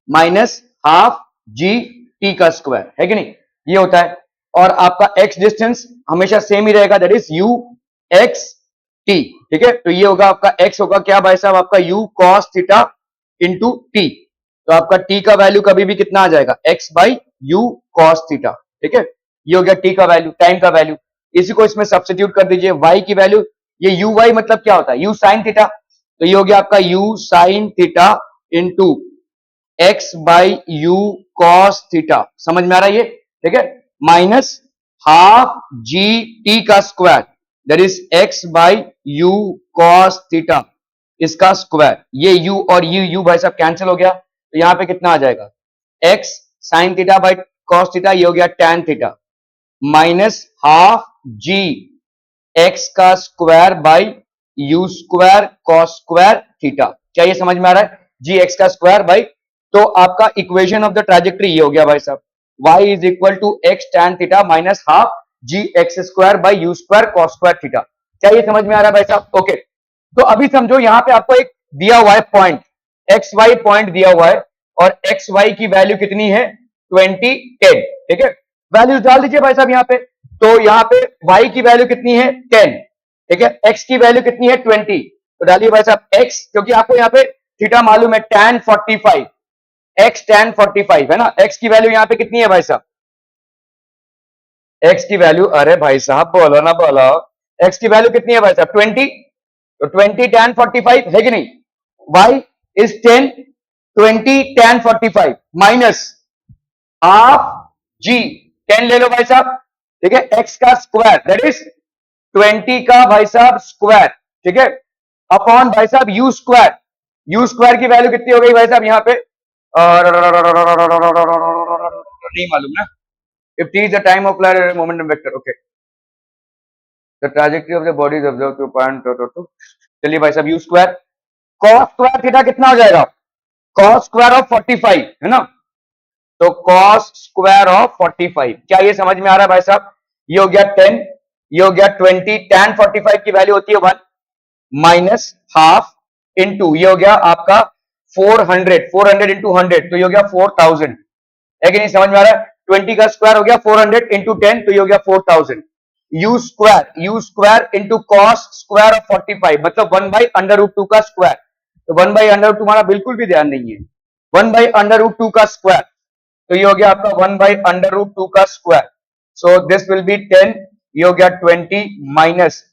minus half g t का स्क्वायर, है कि नहीं, ये होता है। और आपका x डिस्टेंस हमेशा सेम ही रहेगा, that is you x T, ठीक है, तो ये होगा आपका x होगा क्या भाई साहब, आपका u cos theta into T, तो आपका t का वैल्यू कभी भी कितना आ जाएगा, x/u cos थीटा, ठीक है, ये हो गया t का वैल्यू, टाइम का वैल्यू, इसी को इसमें सब्स्टिट्यूट कर दीजिए, y की वैल्यू, ये u y मतलब क्या होता है, u sin थीटा, तो ये हो गया आपका u sin theta into x/u cos theta, समझ में आ रहा है ये, ठीक है, माइनस हाफ जी टी का square, that is x/u cos theta, इसका स्क्वायर, ये u और u भाई साहब कैंसिल हो गया, तो यहां पे कितना आ जाएगा, x sin theta by cos theta, ये हो गया tan theta, minus half g x का square by u square cos square theta, क्या ये समझ में आ रहा है, जी एक्स का स्क्वायर बाई, तो आपका इक्वेशन ऑफ द ट्रेजेक्टरी ये हो गया भाई साहब, y = x tan theta minus half g x square by u square cos square theta, क्या ये समझ में आ रहा है भाई साहब, ओके। तो अभी समझो यहाँ पे आपको एक दिया हुआ है पॉइंट, एक्स वाई पॉइंट दिया हुआ है, और एक्स वाई की वैल्यू कितनी है, 20 10, ठीक है, वैल्यू डाल दीजिए भाई साहब यहाँ पे, तो यहाँ पे y की वैल्यू कितनी है 10, ठीक है, x की वैल्यू कितनी है 20, तो डालिए भाई साहब x, क्योंकि आपको यहाँ पे थीटा मालूम है tan 45, x tan 45 है ना, x की वैल्यू यहाँ पे कितनी है भाई साहब, एक्स की वैल्यू, अरे भाई साहब बोलो ना बोलो, एक्स की वैल्यू कितनी है भाई साहब 20, तो 20 tan 45 है कि नहीं, y is 10, 20 tan 45 minus half g, 10 ले लो भाई साहब, ठीक है, x का स्क्वायर दैट इज 20 का भाई साहब स्क्वायर, ठीक है, अपॉन भाई साहब यू स्क्वायर, यू स्क्वायर की वैल्यू कितनी हो गई भाई साहब यहाँ पे, नहीं मालूम ना, if t is the time of flight momentum vector, okay, the trajectory of the body is observed to point to, चलिए भाई साहब u square, cos square theta कितना हो जाएगा, cos स्क्वायर ऑफ 45 है ना, तो cos स्क्वायर ऑफ 45, क्या ये समझ में आ रहा है भाई साहब, ये हो गया 10, ये हो गया 20, tan 45 की वैल्यू होती है 1 माइनस हाफ इंटू ये हो गया आपका 400, 400 इंटू 100 तो ये हो गया 4000, है कि नहीं, समझ में आ रहा है, 20 का स्क्वायर हो गया 400 इंटू 10 तो ये हो गया 4000, you square into cos square of 45 मतलब 1 बाई अंडर रूट 2 का स्क्वायर, तो 1 बाई अंडर रूट 2 हमारा बिल्कुल भी ध्यान नहीं है, 1 बाई अंडर रूट 2 का स्क्वायर, तो ये हो गया आपका 1 बाई अंडर रूट 2 का square, so this will B 10, ये हो गया 20 माइनस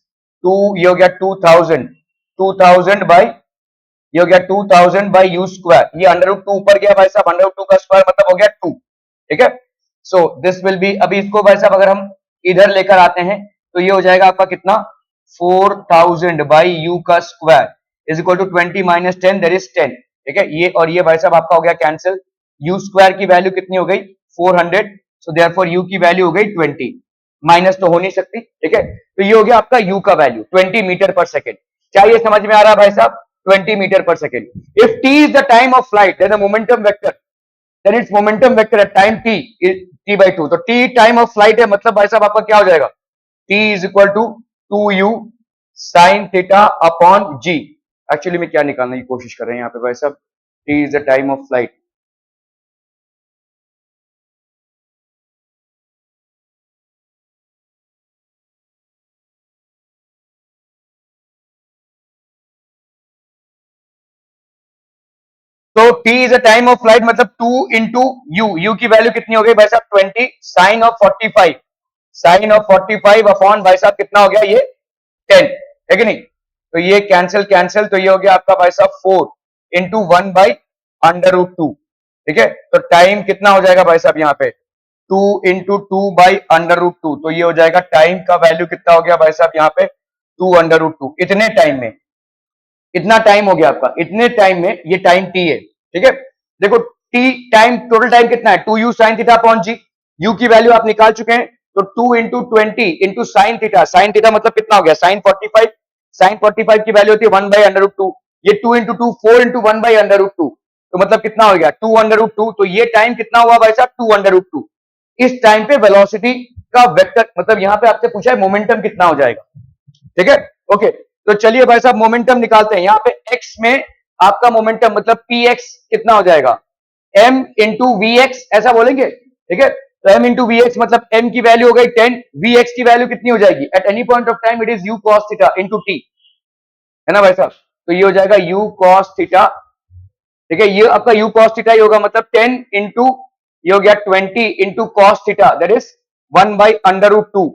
2, ये हो गया 2000, 2000 बाई, ये हो गया 2000 बाई यू स्क्वायर, ये अंडर रूट 2 ऊपर गया भाई साहब, अंडर रूट 2 का स्क्वायर मतलब हो गया 2, ठीक है, सो दिस विल बी, अभी इसको भाई साहब अगर हम इधर लेकर आते हैं तो ये हो जाएगा आपका कितना 4000 बाई यू का square is equal to 20 minus 10 that is 10, ठीक है, ये और ये भाई साहब आपका हो गया कैंसिल, यू स्क्वायर की वैल्यू कितनी हो गई 400, सो देयरफॉर यू की वैल्यू हो गई 20, माइनस तो हो नहीं सकती, ठीक है, तो ये हो गया आपका यू का वैल्यू 20 मीटर पर सेकेंड, क्या ये समझ में आ रहा है भाई साहब, 20 metre per second, if t is the time of flight then the momentum vector, then its momentum vector at time t is t by 2, तो t टाइम ऑफ फ्लाइट है मतलब भाई साहब आपका क्या हो जाएगा, t is equal to 2u sin theta upon g, actually में क्या निकालने की कोशिश कर रहे हैं यहाँ पे भाई साहब, t is the time of flight, तो t is a time of flight मतलब 2 इंटू यू की वैल्यू कितनी हो गई भाई साहब 20 sine of 45, sine of 45 upon भाई साहब कितना हो गया ये 10, है कि नहीं, तो ये कैंसिल कैंसिल, तो ये हो गया आपका भाई साहब 4 इंटू 1 बाई अंडर रूट 2, ठीक है, तो टाइम कितना हो जाएगा भाई साहब यहाँ पे 2 इंटू 2 बाई अंडर रूट 2, तो ये हो जाएगा टाइम का वैल्यू कितना हो गया भाई साहब यहाँ पे 2 अंडर रूट 2, इतने टाइम में, इतना टाइम हो गया आपका, इतने टाइम में ये टाइम टी है, ठीक है, देखो टी टाइम, टोटल टाइम कितना है 2u sine theta upon g, u की वैल्यू आप निकाल चुके हैं, तो 2 into 20 into sine theta, sine theta मतलब कितना हो गया साइन 45, साइन 45 की वैल्यू होती है 1 बाई अंडर रूट 2, ये 2 into 2 4 into 1 by under root 2, तो मतलब कितना हो गया 2 अंडर रूट 2, तो ये टाइम कितना हुआ भाई साहब 2 अंडर रूट 2, इस टाइम पे वेलोसिटी का वेक्टर मतलब यहां पे आपसे पूछा है मोमेंटम कितना हो जाएगा, ठीक है, ओके, तो चलिए भाई साहब मोमेंटम निकालते हैं, यहाँ पे x में आपका मोमेंटम मतलब px कितना हो जाएगा m इंटू वी एक्स, ऐसा बोलेंगे, ठीक है, तो m इंटू वी एक्स मतलब m की वैल्यू हो गई 10, vx की वैल्यू कितनी हो जाएगी eight any point of time it is u cos theta into t, है ना भाई साहब, तो ये हो जाएगा u cos थीटा, ठीक है, ये आपका u cos थीटा ही होगा मतलब 10 इंटू ये हो गया 20 into cos theta that is 1 by under root 2,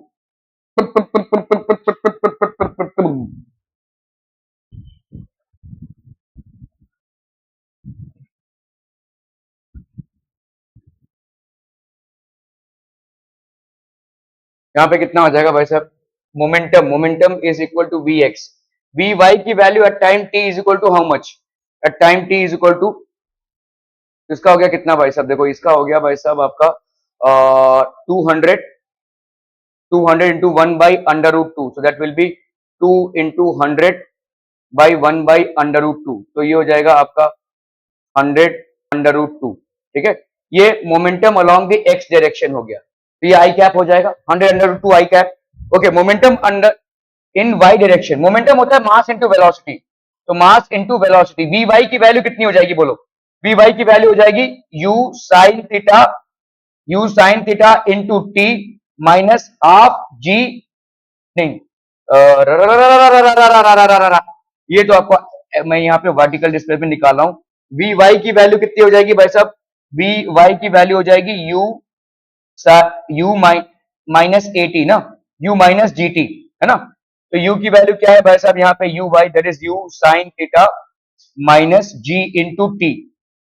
यहाँ पे कितना हो जाएगा भाई साहब momentum, momentum is equal to v x, v y की value at time t is equal to how much, at time t is equal to, इसका हो गया कितना भाई साहब, देखो इसका हो गया भाई साहब आपका 200, 200 into 1 by under root 2, so that will be 2 into 100 by 1 by under root 2, तो ये हो जाएगा आपका 100 अंडर रूट 2, ठीक है, ये momentum along the x direction हो गया, तो ये आई कैप हो जाएगा 100 under root 2 i cap, okay, momentum under in y direction, momentum होता है मास इंटू वेलोसिटी, तो mass into velocity, v y की वैल्यू कितनी हो जाएगी बोलो, वी वाई की वैल्यू हो जाएगी u sine theta, u sine theta into t minus half g, नहीं ये तो आपको मैं यहाँ पे वर्टिकल डिस्प्लेसमेंट निकाल रहा हूँ, वी वाई की वैल्यू कितनी हो जाएगी भाई साहब, वी वाई की वैल्यू हो जाएगी यू, यू माइन -80 ना, u माइनस जी टी, है ना। तो u की वैल्यू क्या है भाई साहब यहाँ पे, u by that is u sine theta minus g into टी।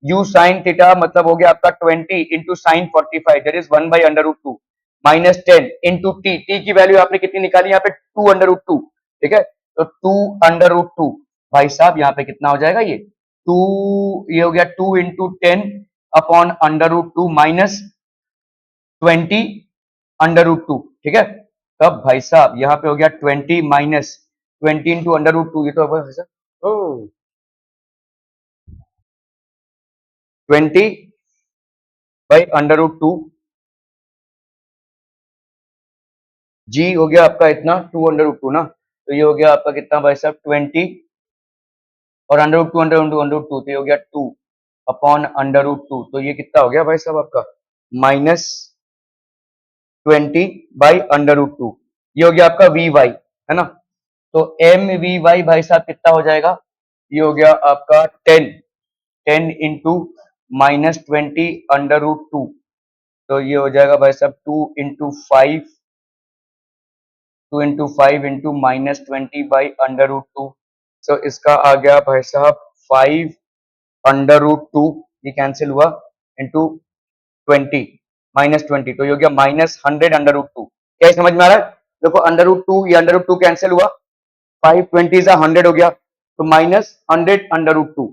u साइन थीटा मतलब हो गया आपका 20 into sine 45 that is 1 by under root 2 minus 10 into टी। टी की वैल्यू आपने कितनी निकाली यहाँ पे, 2 अंडर रूट 2, ठीक है। तो 2 अंडर रूट 2 भाई साहब यहाँ पे कितना हो जाएगा, ये 2, ये हो गया 2 into 10 upon under root 2 minus 20 under root 2, ठीक है। तब भाई साहब यहाँ पे हो गया 20 माइनस 20 इंटू अंडर रूट 2, ये तो भाई साहब 20 बाई अंडर रूट 2, जी हो गया आपका इतना 2 अंडर रूट 2 ना, तो ये हो गया आपका कितना भाई साहब 20 और under root 2 under root 2 under root 2, तो ये हो गया 2 अपॉन अंडर रूट 2, तो ये कितना हो गया भाई साहब आपका माइनस 20 बाई अंडर रूट 2, ये हो गया आपका वी वाई, है ना। तो एम वी वाई भाई साहब कितना हो जाएगा, ये हो गया आपका 10 इंटू माइनस 20 अंडर रूट 2, तो ये हो जाएगा भाई साहब 2 into 5 into minus 20 by under root 2, सो इसका आ गया भाई साहब 5 अंडर रूट 2, ये कैंसिल हुआ इंटू 20 माइनस 20, तो ये हो गया माइनस 100 अंडर रूट 2। क्या समझ में आ रहा है, देखो अंडर रूट 2, ये अंडर रूट 2 कैंसिल हुआ, 520 से 100 हो गया, तो माइनस 100 अंडर रूट 2,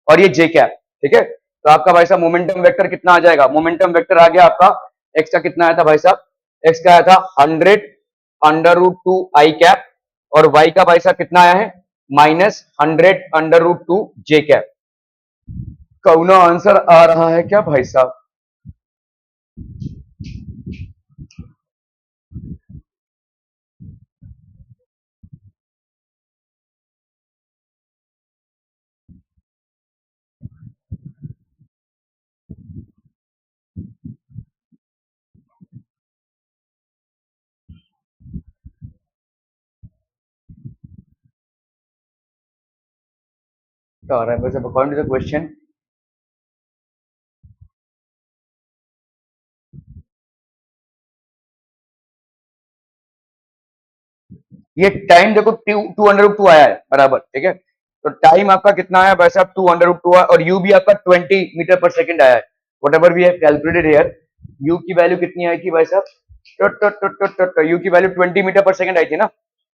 और ये जे कैप, ठीक है। तो आपका भाई साहब मोमेंटम वेक्टर कितना आ जाएगा, मोमेंटम वेक्टर आ गया आपका, एक्स का कितना आया था भाई साहब, एक्स का आया था 100 अंडर रूट 2 आई कैप, और वाई का भाई साहब कितना आया है माइनस 100 अंडर रूट 2 जे कैप। कौन आंसर आ रहा है क्या भाई साहब, क्या आ रहा है भाई साहब अकॉर्डिंग टू द क्वेश्चन। ये टाइम देखो 2 अंडर रूट 2 आया है बराबर, ठीक है। तो टाइम आपका कितना आया भाई साहब 2 अंडर रूट 2 और यू भी आपका 20 मीटर पर सेकंड आया है, whatever we have calculated here. U की वैल्यू कितनी आई थी भाई साहब, यू की वैल्यू 20 मीटर पर सेकंड आई थी ना,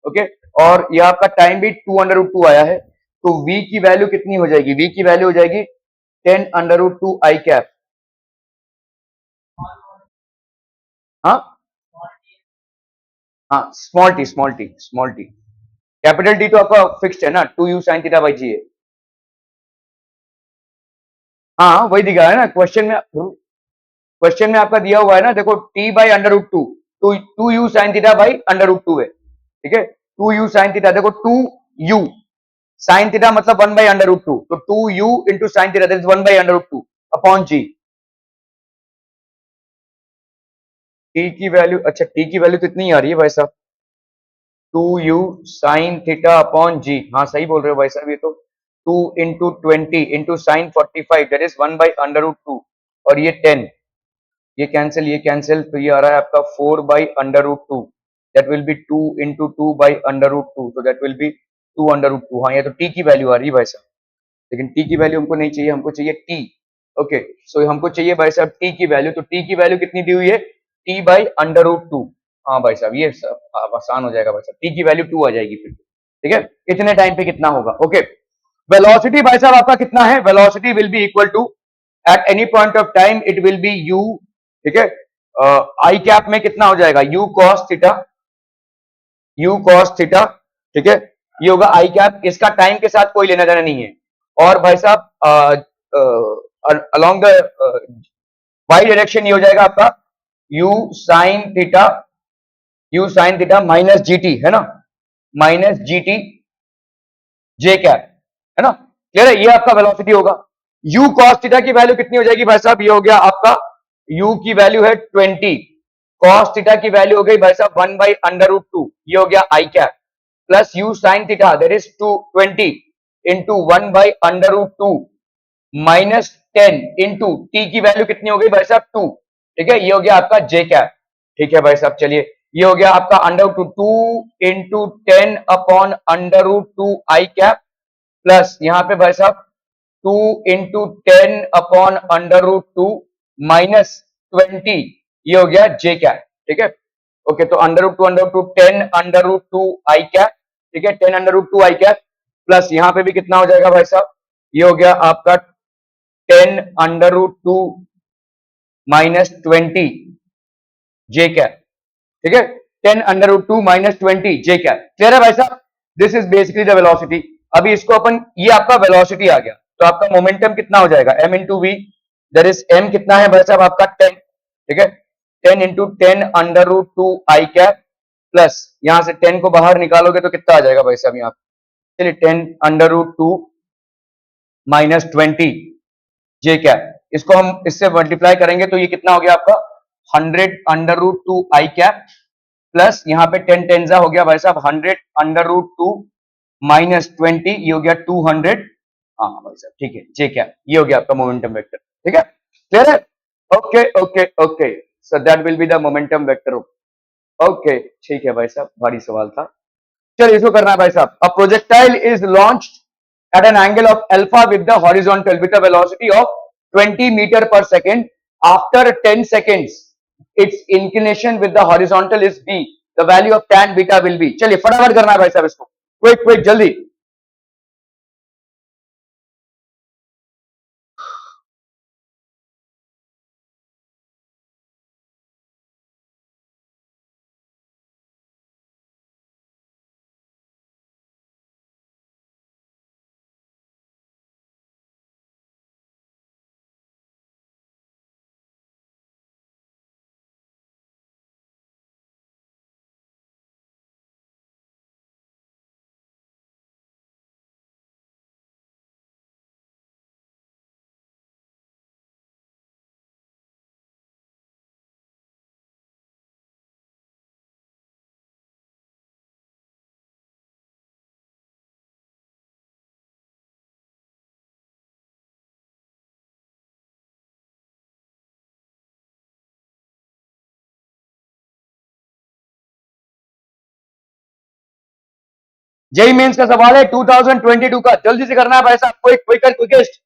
ओके। और ये आपका टाइम भी 2 अंडर रूट 2 आया है, तो v की वैल्यू कितनी हो जाएगी, v की वैल्यू हो जाएगी 10 अंडर रूट 2 आई कैप। हाँ हाँ, स्मॉल टी कैपिटल टी तो आपका फिक्स्ड है ना, 2u साइन थीटा बाई जी है। हाँ वही दिखा है ना क्वेश्चन में, क्वेश्चन में आपका दिया हुआ है ना, देखो t by under root 2, two u sine theta by under root 2 है, ठीक है। 2u साइन थीटा, देखो 2u साइन थीटा मतलब 1 बाई अंडर रूट 2, तो 2u into sine theta that is 1 by under root 2 upon g. t की value, अच्छा t की value तो इतनी आ रही है भाई साहब, 2u साइन थीटा अपॉन जी, हाँ सही बोल रहे हो भाई साहब, ये तो 2 into 20 into sine 45 that is 1 by under root 2, और ये 10, ये कैंसिल, तो ये आ रहा है आपका 4 by under root 2, that will be 2 into 2 by under root 2, तो that will be 2 under root 2। हाँ ये तो t की वैल्यू आ रही है भाई साहब, लेकिन t की वैल्यू हमको नहीं चाहिए, हमको चाहिए t, ओके। सो हमको चाहिए भाई साहब t की वैल्यू, तो t की वैल्यू कितनी दी हुई है, t बाई अंडर रूट 2। हाँ भाई साहब ये सब आसान हो जाएगा भाई साहब, t की वैल्यू 2 आ जाएगी फिर, ठीक है। इतने टाइम पे कितना होगा, ओके। वेलोसिटी भाई साहब आपका कितना है, velocity will be equal to at any point of time it will be u, ठीक है। आई कैप में कितना हो जाएगा, u cos थीटा, ठीक है। ये होगा आई कैप, इसका टाइम के साथ कोई लेना देना नहीं है। और भाई साहब अलोंग द वाई डायरेक्शन ये हो जाएगा आपका u sine theta minus GT, है ना, माइनस जीटी जे कैप, है ना, क्लियर है। ये आपका वेलोसिटी होगा। u cos थीटा की वैल्यू कितनी हो जाएगी भाई साहब, ये हो गया आपका u की वैल्यू है 20, cos थीटा की वैल्यू हो गई भाई साहब 1 बाई अंडर रूट 2, ये हो गया I cap, plus u sine theta that is 20 into 1 by under root 2 minus 10 into t की वैल्यू कितनी हो गई भाई साहब 2, ठीक है, ये हो गया आपका जे कैप, ठीक है भाई साहब, चलिए ये हो गया आपका √2 × 10 / √2 i कैप प्लस यहाँ पे भाई साहब 2 × 10 / √2 -20 ये हो गया j कैप। ठीक है, ओके, तो √2 10 / √2 i कैप, ठीक है, 10 / √2 i कैप प्लस यहाँ पे भी कितना हो जाएगा भाई साहब, ये हो गया आपका 10 / √2 -20 j कैप। ठीक है, 10 / √2 -20 j कैप। क्लियर है भाई साहब? This is basically the velocity. अभी इसको अपन, ये आपका वेलोसिटी आ गया, तो आपका मोमेंटम कितना हो जाएगा, m × v, that is m कितना है भाई साहब आपका 10। ठीक है, 10 × 10 / √2 i कैप प्लस यहां से 10 को बाहर निकालोगे तो कितना आ जाएगा भाई साहब यहाँ पे, चलिए 10 / √2 -20 j कैप, इसको हम इससे मल्टीप्लाई करेंगे तो ये कितना हो गया आपका 100 / √2 i कैप प्लस यहाँ पे 10 10 हो गया भाई साहब 100 / √2 -20 ये हो गया 200। हाँ भाई साहब, ठीक है, जे क्या ये हो गया आपका मोमेंटम वेक्टर। ठीक है, क्लियर है? Okay okay okay, so that will be the momentum vector. Okay, ठीक है भाई साहब, भारी सवाल था। चलिए इसको करना है भाई साहब। A projectile is launched at an angle of alpha with the horizontal with the velocity of 20 metre per second after 10 seconds its inclination with the horizontal is b, the value of tan beta will be। चलिए फटाफट करना है भाई साहब इसको, quick quick जल्दी। JEE Mains का सवाल है 2022 का, जल्दी से करना है भाई साहब, quick quick and quickest.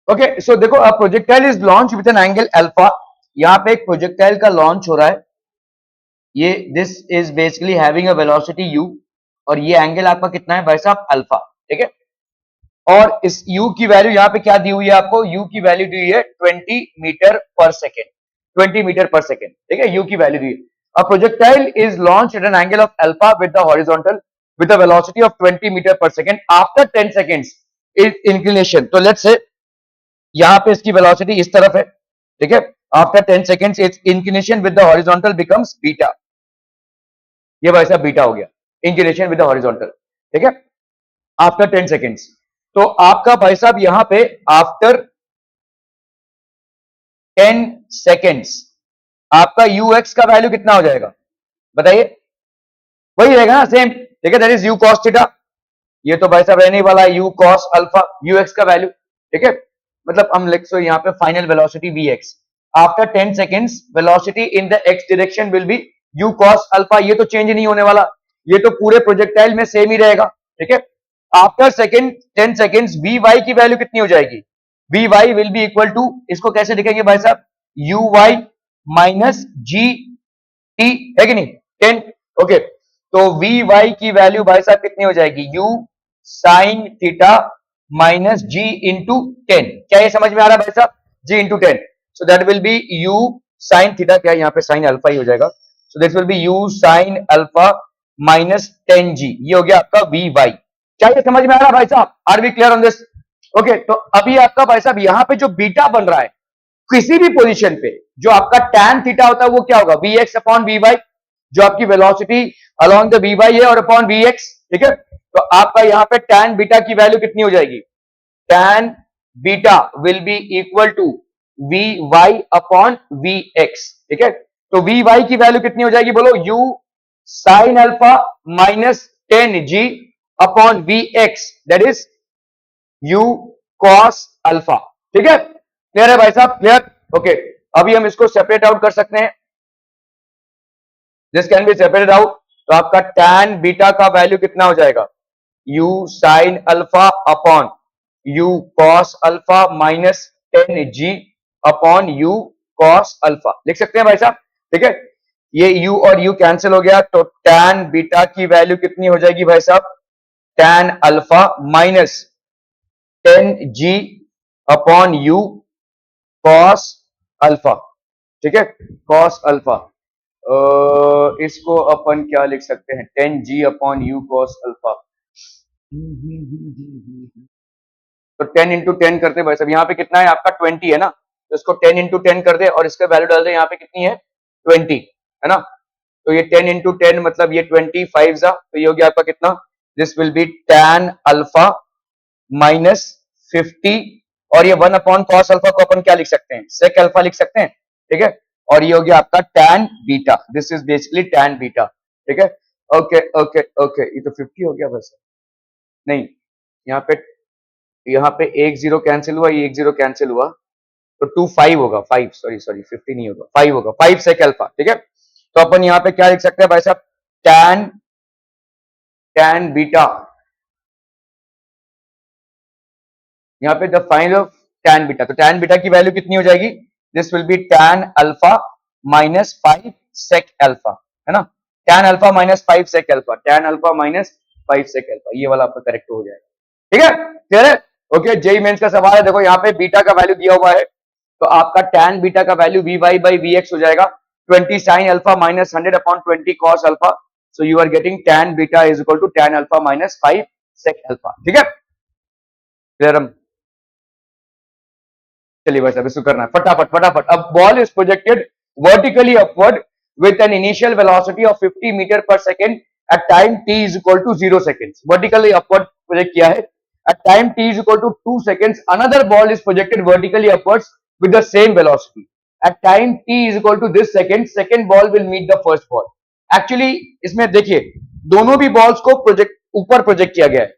Okay, so देखो, a projectile is launch with an angle alpha. यहाँ पे एक प्रोजेक्टाइल का लॉन्च हो रहा है, ये this is basically having a velocity u, और ये एंगल आपका कितना है भाई साहब अल्फा। ठीक है, और इस u की वैल्यू यहाँ पे क्या दी हुई है आपको, u की वैल्यू दी है 20 metre per second, 20 metre per second. ठीक है, u की वैल्यू दी है। A projectile is launch at an angle of alpha with the horizontal with a velocity of 20 metre per second after 10 seconds is inclination. तो let's say यहाँ पे इसकी velocity इस तरफ है। ठीक है, after 10 seconds it's inclination with the horizontal becomes beta, ये भाई साहब बीटा हो गया, इंक्लिनेशन विद द हॉरिजॉन्टल। ठीक है, आफ्टर 10 सेकेंड्स। तो आपका भाई साहब यहां पे आफ्टर 10 सेकेंड्स आपका ux का वैल्यू कितना हो जाएगा बताइए, वही रहेगा ना सेम। ठीक है, that is u cos theta. ये तो भाई साहब रहने वाला है u cos alpha, u x का वैल्यू। ठीक है, मतलब हम लिख सो यहाँ पे final velocity v x after 10 seconds velocity in the x direction will be u cos alpha. ये तो चेंज नहीं होने वाला, ये तो पूरे प्रोजेक्टाइल में सेम ही रहेगा। ठीक है, after second 10 seconds v y की वैल्यू कितनी हो जाएगी? V y will be equal to, इसको कैसे लिखेंगे भाई साहब? U y minus g t, है कि नहीं? 10। ओके, तो वी वाई की वैल्यू भाई साहब कितनी हो जाएगी? U sine theta minus g into 10। क्या ये समझ में आ रहा है भाई साहब? G into 10, so that will be u sine theta, क्या यहाँ पे साइन अल्फा ही हो जाएगा, so this will be u sine alpha minus 10 g. ये हो गया आपका वी वाई। क्या ये समझ में आ रहा है भाई साहब? Are we clear on this? Okay, तो अभी आपका भाई साहब यहाँ पे जो बीटा बन रहा है किसी भी पोजीशन पे, जो आपका tan थीटा होता है वो क्या होगा? V x upon v y, जो आपकी velocity along the v y है, और अपॉन वी एक्स। ठीक है, तो आपका यहाँ पे tan बीटा की वैल्यू कितनी हो जाएगी? tan beta will be equal to v y upon v x. ठीक है, तो वी वाई की वैल्यू कितनी हो जाएगी बोलो? U sine alpha minus 10 g upon v x, that is u cos alpha. ठीक है, क्लियर है भाई साहब? क्लियर? ओके, अभी हम इसको सेपरेट आउट कर सकते हैं, this can be separated out. तो आपका tan बीटा का वैल्यू कितना हो जाएगा? u sine alpha upon u cos alpha minus 10 g upon u cos alpha, लिख सकते हैं भाई साहब। ठीक है, ये u और u कैंसिल हो गया, तो tan बीटा की वैल्यू कितनी हो जाएगी भाई साहब? tan alpha minus 10 g upon u cos alpha. ठीक है, कॉस अल्फा, इसको अपन क्या लिख सकते हैं? 10 g upon you cos alpha. तो 10 इंटू 10 करते भाई साहब, यहाँ पे कितना है आपका? 20 है ना, तो इसको 10 इंटू 10 कर दे और इसका वैल्यू डाल दे, यहाँ पे कितनी है? 20 है ना। तो ये 10 इंटू 10 मतलब ये 25 जा, तो ये हो गया आपका कितना? This will be tan alpha minus 50, और ये 1 अपॉन कॉस अल्फा को अपन क्या लिख सकते हैं? सेक अल्फा लिख सकते हैं। ठीक है, और ये हो गया आपका tan beta, this is basically tan beta. ठीक है, ओके ओके ओके, ये तो 50 हो गया बस, नहीं, यहाँ पे एक जीरो कैंसिल हुआ, ये एक जीरो कैंसिल हुआ, तो 25 होगा, 5, सॉरी सॉरी 50 नहीं होगा, 5 होगा, 5 सेक अल्फा। ठीक है, तो अपन यहाँ पे क्या लिख सकते हैं भाई साहब? tan tan बीटा, यहाँ पे the find of tan beta, तो tan बीटा की वैल्यू कितनी हो जाएगी? This will be tan alpha minus 5 sec alpha, है ना। tan alpha minus 5 sec alpha, tan alpha minus 5 sec alpha, ये वाला आपका करेक्ट हो जाएगा। ठीक है, क्लियर है? ओके, जेई मेंस का सवाल है, देखो यहाँ पे बीटा का वैल्यू दिया हुआ है, तो आपका tan बीटा का value v y by v x हो जाएगा 20 sine alpha minus 100 upon 20 cos alpha, so you are getting tan beta is equal to tan alpha minus 5 sec alpha. ठीक है, क्लियर? हम चलिए भाई साहब इसको करना है फटाफट फटाफट। अब ball is projected vertically upward with an initial velocity of 50 metre per second at time t is equal to 0 seconds. Vertically upward project किया है at time t is equal to 2 seconds. Another ball is projected vertically upwards with the same velocity at time t is equal to this second, second ball will meet the first ball. Actually इसमें देखिए दोनों भी balls को project ऊपर project किया गया है,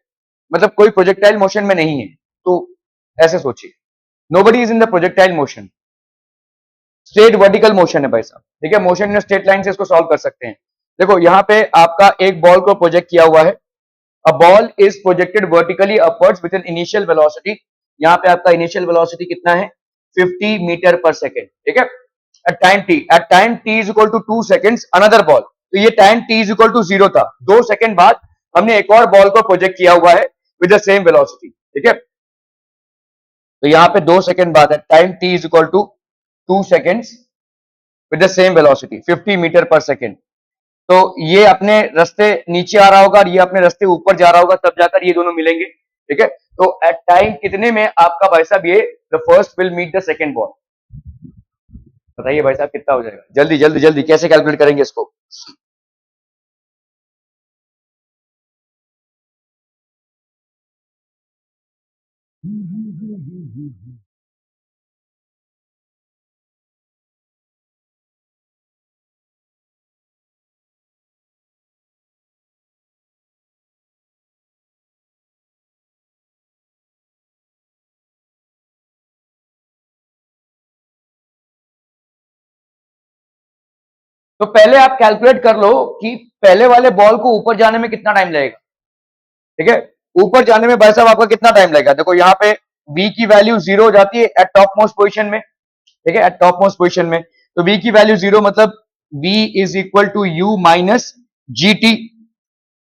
मतलब कोई प्रोजेक्टाइल मोशन में नहीं है, तो ऐसे सोचिए nobody is in the projectile motion, straight vertical motion है भाई साहब। ठीक है, मोशन इन स्ट्रेट लाइन से इसको सॉल्व कर सकते हैं। देखो यहाँ पे आपका एक बॉल को प्रोजेक्ट किया हुआ है, a ball is projected vertically upwards with N initial velocity, यहाँ पे आपका इनिशियल वेलोसिटी कितना है? 50 मीटर पर सेकेंड। ठीक है, at time t is equal to 2 seconds another ball, तो ये time t is equal to 0 था, 2 सेकेंड बाद हमने एक और बॉल को प्रोजेक्ट किया हुआ है विद द सेम वेलोसिटी। ठीक है, तो यहाँ पे 2 सेकेंड बाद है time t is equal to 2 seconds with the same velocity 50 metre per second. तो ये अपने रास्ते नीचे आ रहा होगा और ये अपने रास्ते ऊपर जा रहा होगा, तब जाकर ये दोनों मिलेंगे। ठीक है, तो एट टाइम कितने में आपका भाई साहब ये the first will meet the second ball? बताइए भाई साहब कितना हो जाएगा? जल्दी जल्दी जल्दी, कैसे कैलकुलेट करेंगे इसको? तो पहले आप कैलकुलेट कर लो कि पहले वाले बॉल को ऊपर जाने में कितना टाइम लगेगा। ठीक है, ऊपर जाने में भाई साहब आपका कितना टाइम लगेगा। देखो यहाँ पे v की वैल्यू 0 हो जाती है एट टॉप मोस्ट पोजिशन में। ठीक है, एट टॉप मोस्ट पोजिशन में तो v की वैल्यू 0 मतलब v is equal to u minus g t.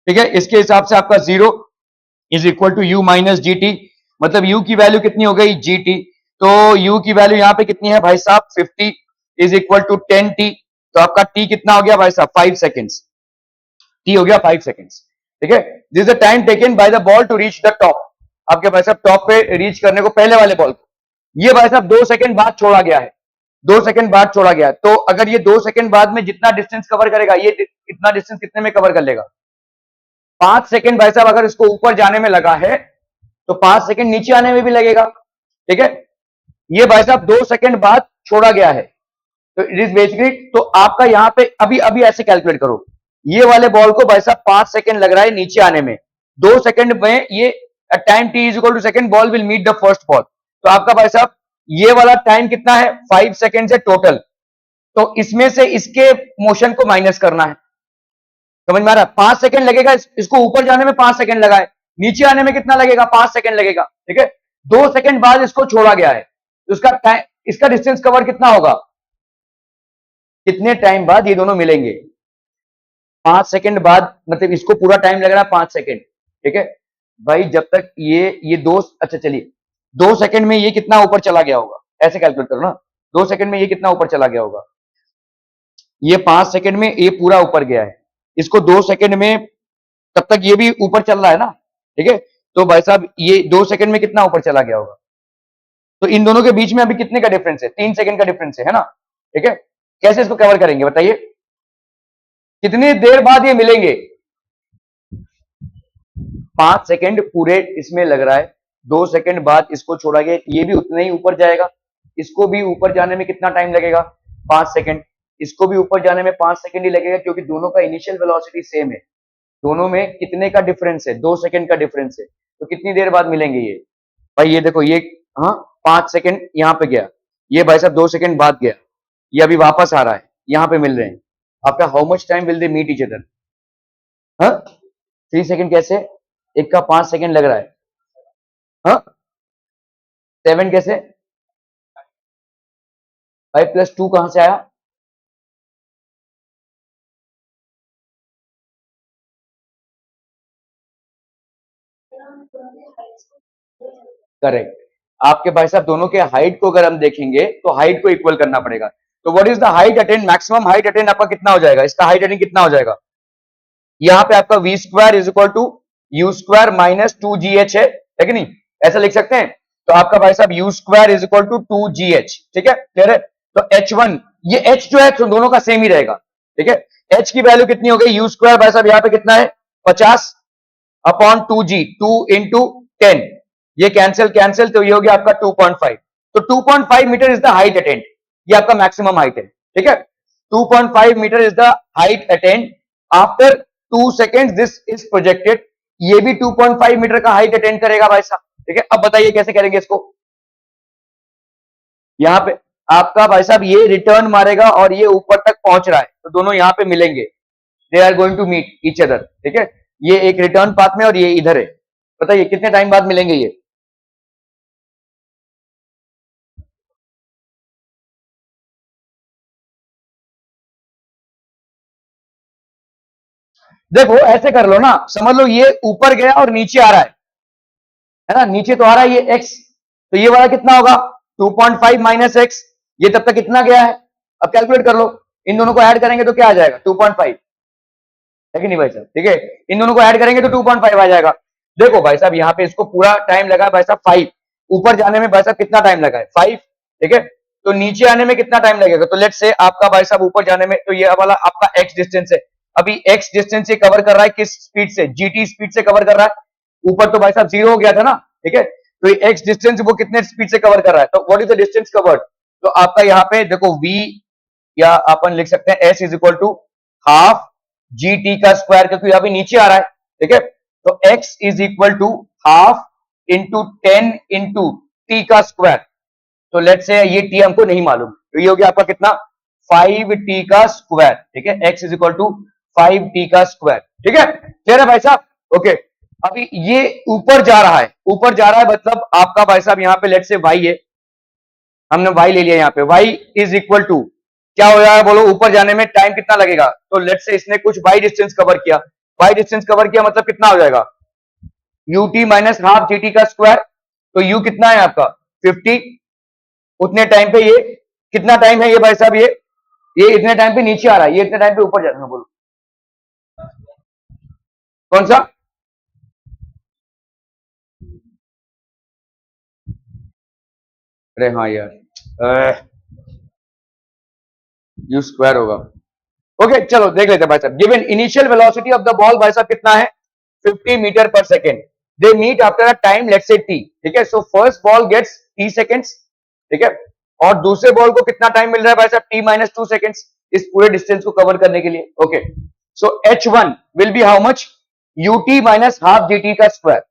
ठीक है, इसके हिसाब से आपका 0 is equal to u minus g t, मतलब u की वैल्यू कितनी हो गई जी टी। तो u की वैल्यू यहाँ पे कितनी है भाई साहब 50 इज इक्वल टू 10 टी। तो आपका t कितना हो गया भाई साहब 5 सेकेंड्स। t हो गया 5 सेकेंड्स। ठीक है, this the time taken by the ball to reach the top. आपके भाई साहब टॉप पे रीच करने को पहले वाले बॉल को, ये भाई साहब 2 सेकंड बाद छोड़ा गया है। 2 सेकंड बाद छोड़ा गया है। तो अगर ये 2 सेकंड बाद में जितना डिस्टेंस कवर करेगा, ये इतना डिस्टेंस कितने में कवर कर लेगा 5 सेकंड। भाई साहब अगर इसको ऊपर जाने में लगा है तो 5 सेकंड नीचे आने में भी लगेगा। ठीक है, ये भाई साहब 2 सेकंड बाद छोड़ा गया है। तो इट इज बेसिकली, तो आपका यहां पे अभी अभी ऐसे कैलकुलेट करो, ये वाले बॉल को भाई साहब 5 सेकंड लग रहा है नीचे आने में, 2 सेकंड में ये time t is equal to second ball will meet the first ball. तो आपका भाई साहब ये वाला टाइम कितना है 5 सेकंड है टोटल। तो इसमें से इसके मोशन को माइनस करना है। समझ में आ रहा है, 5 सेकंड लगेगा इसको ऊपर जाने में, 5 सेकंड लगा है, नीचे आने में कितना लगेगा 5 सेकंड लगेगा। ठीक है, 2 सेकंड बाद इसको छोड़ा गया है, तो इसका टाइम, इसका डिस्टेंस कवर कितना होगा, कितने टाइम बाद ये दोनों मिलेंगे 5 सेकंड बाद, मतलब इसको पूरा टाइम लग रहा है 5 सेकंड। ठीक है भाई, जब तक ये दो, अच्छा चलिए 2 सेकंड में ये कितना ऊपर चला गया होगा, ऐसे कैलकुलेट करो ना, 2 सेकंड में ये कितना ऊपर चला गया होगा, ये 5 सेकंड में ये पूरा ऊपर गया है, इसको 2 सेकंड में, तब तक ये भी ऊपर चल रहा है ना। ठीक है, तो भाई साहब ये 2 सेकंड में कितना ऊपर चला गया होगा, तो इन दोनों के बीच में अभी कितने का डिफरेंस है, 3 सेकंड का डिफरेंस है ना। ठीक है, कैसे इसको कवर करेंगे बताइए, कितनी देर बाद ये मिलेंगे, 5 सेकंड पूरे इसमें लग रहा है, 2 सेकंड बाद इसको छोड़ा गया, ये भी उतना ही ऊपर जाएगा, इसको भी ऊपर जाने में कितना टाइम लगेगा 5 सेकंड, इसको भी ऊपर जाने में 5 सेकंड ही लगेगा, क्योंकि दोनों का इनिशियल वेलोसिटी सेम है। दोनों में कितने का डिफरेंस है, 2 सेकंड का डिफरेंस है, तो कितनी देर बाद मिलेंगे ये भाई, ये देखो ये, हाँ 5 सेकंड यहां पे गया, ये भाई साहब 2 सेकंड बाद गया, ये अभी वापस आ रहा है, यहां पे मिल रहे हैं। आपका how much time will they meet each other, हाँ 3 सेकंड कैसे, एक का 5 सेकंड लग रहा है, हाँ 7 कैसे, 5 प्लस 2 कहां से आया, करेक्ट। आपके भाई साहब दोनों के हाइट को अगर हम देखेंगे तो हाइट को इक्वल करना पड़ेगा। तो what is the height attain, maximum height attain आपका कितना हो जाएगा, इसका हाइट अटेन कितना हो जाएगा, यहां पे आपका v square is equal to u square minus 2gh है कि नहीं, ऐसा लिख सकते हैं। तो आपका भाई साहब u square is equal to 2gh। ठीक है, क्लियर है। तो h1, ये h जो है तो दोनों का सेम ही रहेगा। ठीक है, h की वैल्यू कितनी हो गई, यू स्क्वायर भाई साहब यहाँ पे कितना है 50 अपॉन 2g, 2 इंटू 10, ये कैंसिल कैंसिल, तो ये हो गया आपका 2.5। तो 2.5 metre is the height attained, ये आपका मैक्सिमम हाइट है। ठीक है, 2.5 metre is the height attained after 2 second, this is projected, ये भी 2.5 मीटर का हाइट अटेंड करेगा भाई साहब। ठीक है, अब बताइए कैसे करेंगे इसको, यहां पे आपका भाई साहब ये रिटर्न मारेगा और ये ऊपर तक पहुंच रहा है, तो दोनों यहां पे मिलेंगे, they are going to meet each other. ठीक है, ये एक रिटर्न पाथ में और ये इधर है, बताइए कितने टाइम बाद मिलेंगे ये, देखो ऐसे कर लो ना, समझ लो ये ऊपर गया और नीचे आ रहा है ना, नीचे तो आ रहा है ये x, तो ये वाला कितना होगा 2.5 माइनस एक्स, ये तब तक कितना गया है, अब कैलकुलेट कर लो, इन दोनों को ऐड करेंगे तो क्या आ जाएगा 2.5 है कि नहीं भाई साहब। ठीक है, इन दोनों को ऐड करेंगे तो 2.5 आ जाएगा। देखो भाई साहब यहाँ पे इसको पूरा टाइम लगा भाई साहब 5, ऊपर जाने में भाई साहब कितना टाइम लगा है 5। ठीक है, तो नीचे आने में कितना टाइम लगेगा, तो लेट्स से आपका भाई साहब ऊपर जाने में, तो ये वाला आपका x डिस्टेंस है, अभी x डिस्टेंस ये कवर कर रहा है किस स्पीड से, gt स्पीड से कवर कर रहा है, ऊपर तो भाई साहब 0 हो गया था ना। ठीक है, तो ये x डिस्टेंस वो कितने स्पीड से कवर कर रहा है, तो what is the distance covered, तो आपका यहाँ पे देखो v, या अपन लिख सकते हैं s is equal to half g t का स्क्वायर, क्योंकि अभी नीचे आ रहा है। ठीक है, तो x is equal to half into 10 into t का स्क्वायर, तो लेट से ये टी हमको नहीं मालूम, तो ये हो गया आपका कितना 5t का स्क्वायर, ठीक है, x is equal to 5t का स्क्वायर, ठीक है, क्लियर है भाई साहब, ओके। अभी ये ऊपर जा रहा है, ऊपर जा रहा है मतलब आपका भाई साहब यहाँ पे लेट से y है, हमने y ले लिया, यहाँ पे y इज इक्वल टू क्या हो जाएगा बोलो, ऊपर जाने में टाइम कितना लगेगा, तो लेट से इसने कुछ y डिस्टेंस कवर किया, y डिस्टेंस कवर किया मतलब कितना हो जाएगा, ut minus half g t का स्क्वायर, तो u कितना है आपका 50, उतने टाइम पे ये कितना टाइम है ये भाई साहब, ये इतने टाइम पे नीचे आ रहा है, ये इतने टाइम पे ऊपर जा रहा है, बोलो कौन सा, अरे हाँ यार यू स्क्वायर होगा, ओके चलो देख लेते हैं भाई साहब, given initial velocity of the ball भाई साहब कितना है 50 metre per second, they meet after a time let's say t, ठीक है, so first ball gets t seconds, ठीक है, और दूसरे बॉल को कितना टाइम मिल रहा है भाई साहब t माइनस 2 सेकेंड्स इस पूरे डिस्टेंस को कवर करने के लिए, okay, so h1 will be how much ut minus half gt का square,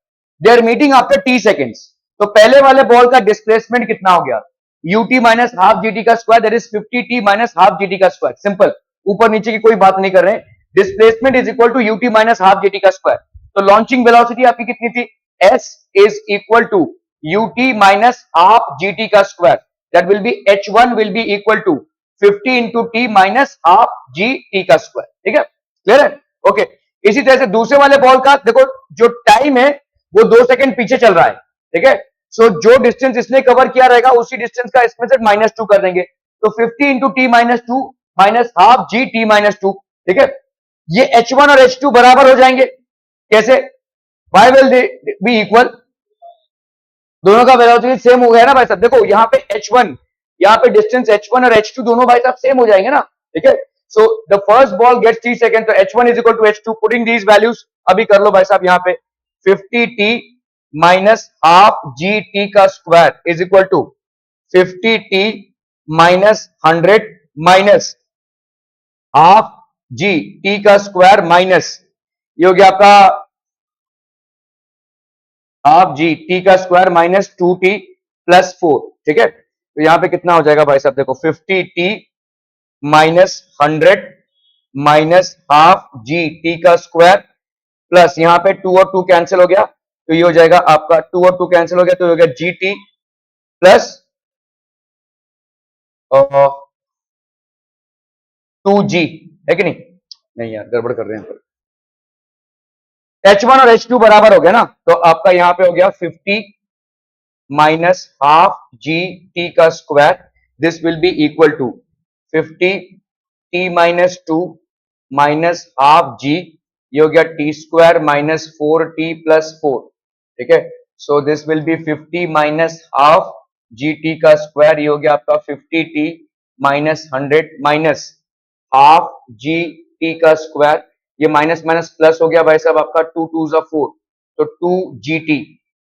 they are meeting after t seconds, तो पहले वाले बॉल का डिस्प्लेसमेंट कितना हो गया ut माइनस हाफ gt का square, that is 50t minus half gt का स्क्वायर, सिंपल, ऊपर नीचे की कोई बात नहीं कर रहे हैं, displacement is equal to ut minus half gt का स्क्वायर, तो लॉन्चिंग वेलोसिटी आपकी कितनी थी, s is equal to ut minus half gt का square, that will be h1 will be equal to 50 into t minus half gt का square, ठीक है, clear है, ओके। इसी तरह से दूसरे वाले बॉल का देखो, जो टाइम है वो 2 सेकंड पीछे चल रहा है, ठीक है, सो जो डिस्टेंस इसने कवर किया रहेगा उसी डिस्टेंस का इसमें से -2 कर देंगे, तो 50 into t minus two minus half g T minus two, ठीक है, ये h1 और h2 बराबर हो जाएंगे, कैसे, वाई विल बी इक्वल, दोनों का वेलोसिटी सेम हो गया ना भाई साहब, देखो यहाँ पे h1, यहाँ पे डिस्टेंस h1 और h2 दोनों भाई साहब सेम हो जाएंगे ना, ठीक है, so the first ball gets t second, तो h1 is equal to h2, putting these values अभी कर लो भाई साहब, यहाँ पे 50t minus half g t का square is equal to 50t minus 100 minus half g t का स्क्वायर माइनस, ये हो गया आपका हाफ जी टी का स्क्वायर माइनस 2t प्लस 4, ठीक है, तो यहां पे कितना हो जाएगा भाई साहब, देखो 50t minus 100 minus half g t का स्क्वायर प्लस यहां पे 2 और 2 कैंसिल हो गया, तो ये हो जाएगा आपका 2 और 2 कैंसिल हो गया, तो हो गया जी टी प्लस 2g, है कि नहीं, नहीं यार गड़बड़ कर रहे हैं, h1 और h2 बराबर हो गया ना, तो आपका यहां पे हो गया 50 माइनस हाफ जी टी का square, this will be equal to 50 t minus 2 minus half g, ये हो गया T square minus 4t plus 4, ठीक है, so this will B 50 minus half g t का स्क्वायर, ये हो गया आपका 50t minus 100 minus half g t का स्क्वायर, ये माइनस माइनस प्लस हो गया भाई साहब आपका 2 टू जा 4, तो 2gt,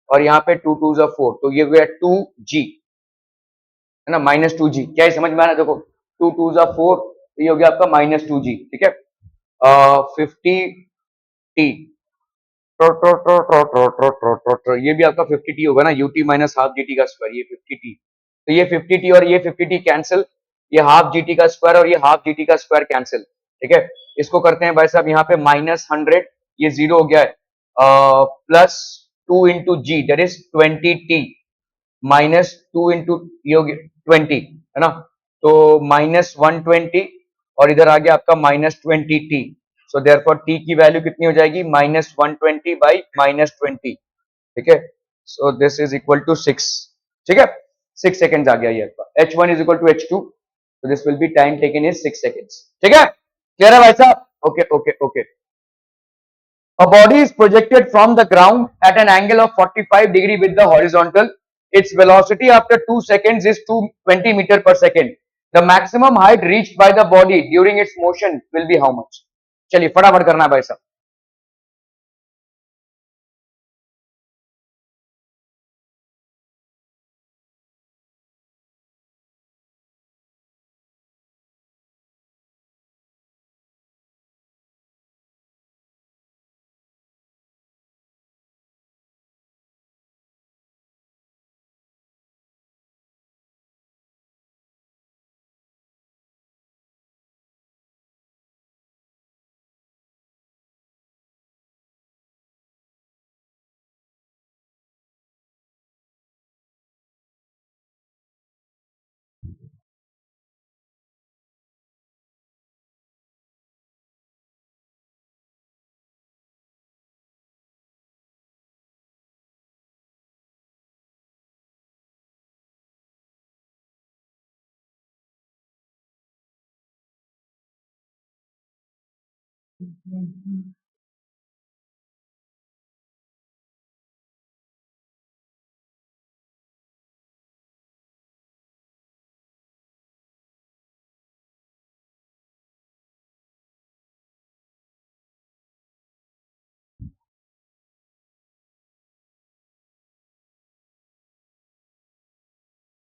और यहाँ पे 2 टू जा 4, तो ये हो गया 2g, है ना, -2g, क्या समझ में आ रहा है, देखो 2 टू जा 4, तो ये हो गया आपका -2g, ठीक है, 50t, ये भी आपका 50t होगा ना, ut माइनस हाफ gt का स्क्वायर, ये 50t, तो ये 50t और ये 50t कैंसिल, ये हाफ gt का स्क्वायर और ये हाफ gt का स्क्वायर कैंसिल, ठीक है, इसको करते हैं भाई साहब यहाँ पे -100, ये 0 हो गया है, plus 2 into g that is 20t minus 2 into ये हो गया 20, है ना, तो -120, और इधर आ गया आपका -20t, सो देयरफॉर t की वैल्यू कितनी हो जाएगी -120 बाई -20, ठीक है, so this is equal to 6, ठीक है, 6 सेकेंड्स आ गया ये आपका, h1 is equal to h2, so this will be time taken is 6 seconds, ठीक है, क्लियर है भाई साहब, okay okay okay, a body is projected from the ground at an angle of 45 degree with the horizontal, its velocity after 2 seconds is 220 meter per second, the maximum height reached by the body during its motion will be how much, चलिए फटाफट करना है भाई साहब,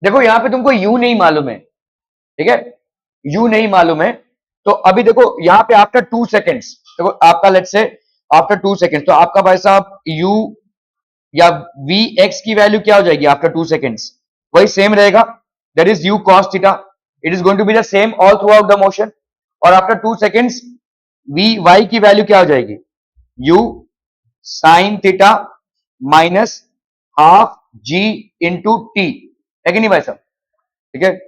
देखो यहाँ पे तुमको यू नहीं मालूम है, ठीक है, यू नहीं मालूम है। तो अभी देखो यहाँ पे आफ्टर 2 सेकेंड्स, देखो आपका लेट्स से आफ्टर 2 सेकेंड्स, तो आपका भाई साहब यू या वी एक्स की वैल्यू क्या हो जाएगी आफ्टर 2 सेकेंड्स? वही सेम रहेगा, that is u cos theta, it is going to be the same all throughout the motion. और आफ्टर 2 सेकेंड्स वी वाई की वैल्यू क्या हो जाएगी? U sine theta minus half g into t, है कि नहीं भाई साहब? ठीक है,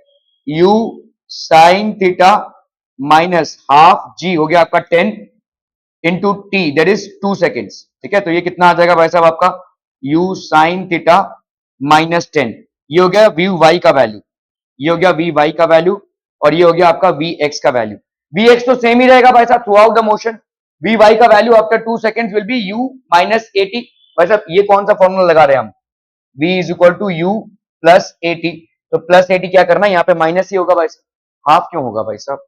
u sine theta minus half g हो गया आपका 10 into t, that is 2 seconds. ठीक है, तो ये कितना आ जाएगा भाई साहब आपका? यू साइन थीटा -10, ये हो गया वी वाई का वैल्यू, ये हो गया वी वाई का वैल्यू, और ये हो गया आपका वी एक्स का वैल्यू। वी एक्स तो सेम ही रहेगा भाई साहब throughout the motion. V y का value after 2 seconds will be u -80। भाई साहब ये कौन सा फॉर्मूला लगा रहे हैं हम? v is equal to u plus 80, तो प्लस 80 क्या करना है यहाँ पे? माइनस ही होगा भाई साहब। हाफ क्यों होगा भाई साहब?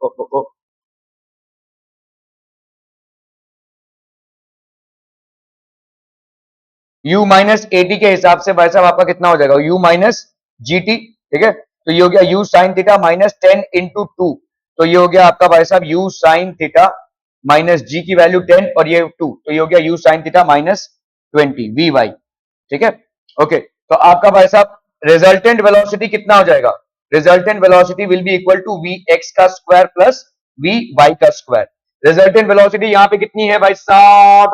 u -80 के हिसाब से भाई साहब आपका कितना हो जाएगा? u -gt, ठीक है, तो ये हो गया u साइन थीटा -10 इंटू 2, तो ये हो गया आपका भाई साहब u sine theta minus g की वैल्यू 10 और ये 2, तो ये हो गया u sine theta -20 v y. ठीक है, ओके, तो आपका भाई साहब रिजल्टेंट वेलोसिटी कितना हो जाएगा? Resultant velocity will be equal to v x का स्क्वायर प्लस वी वाई का स्क्वायर। रिजल्टेंट वेलोसिटी यहाँ पे कितनी है भाई साहब?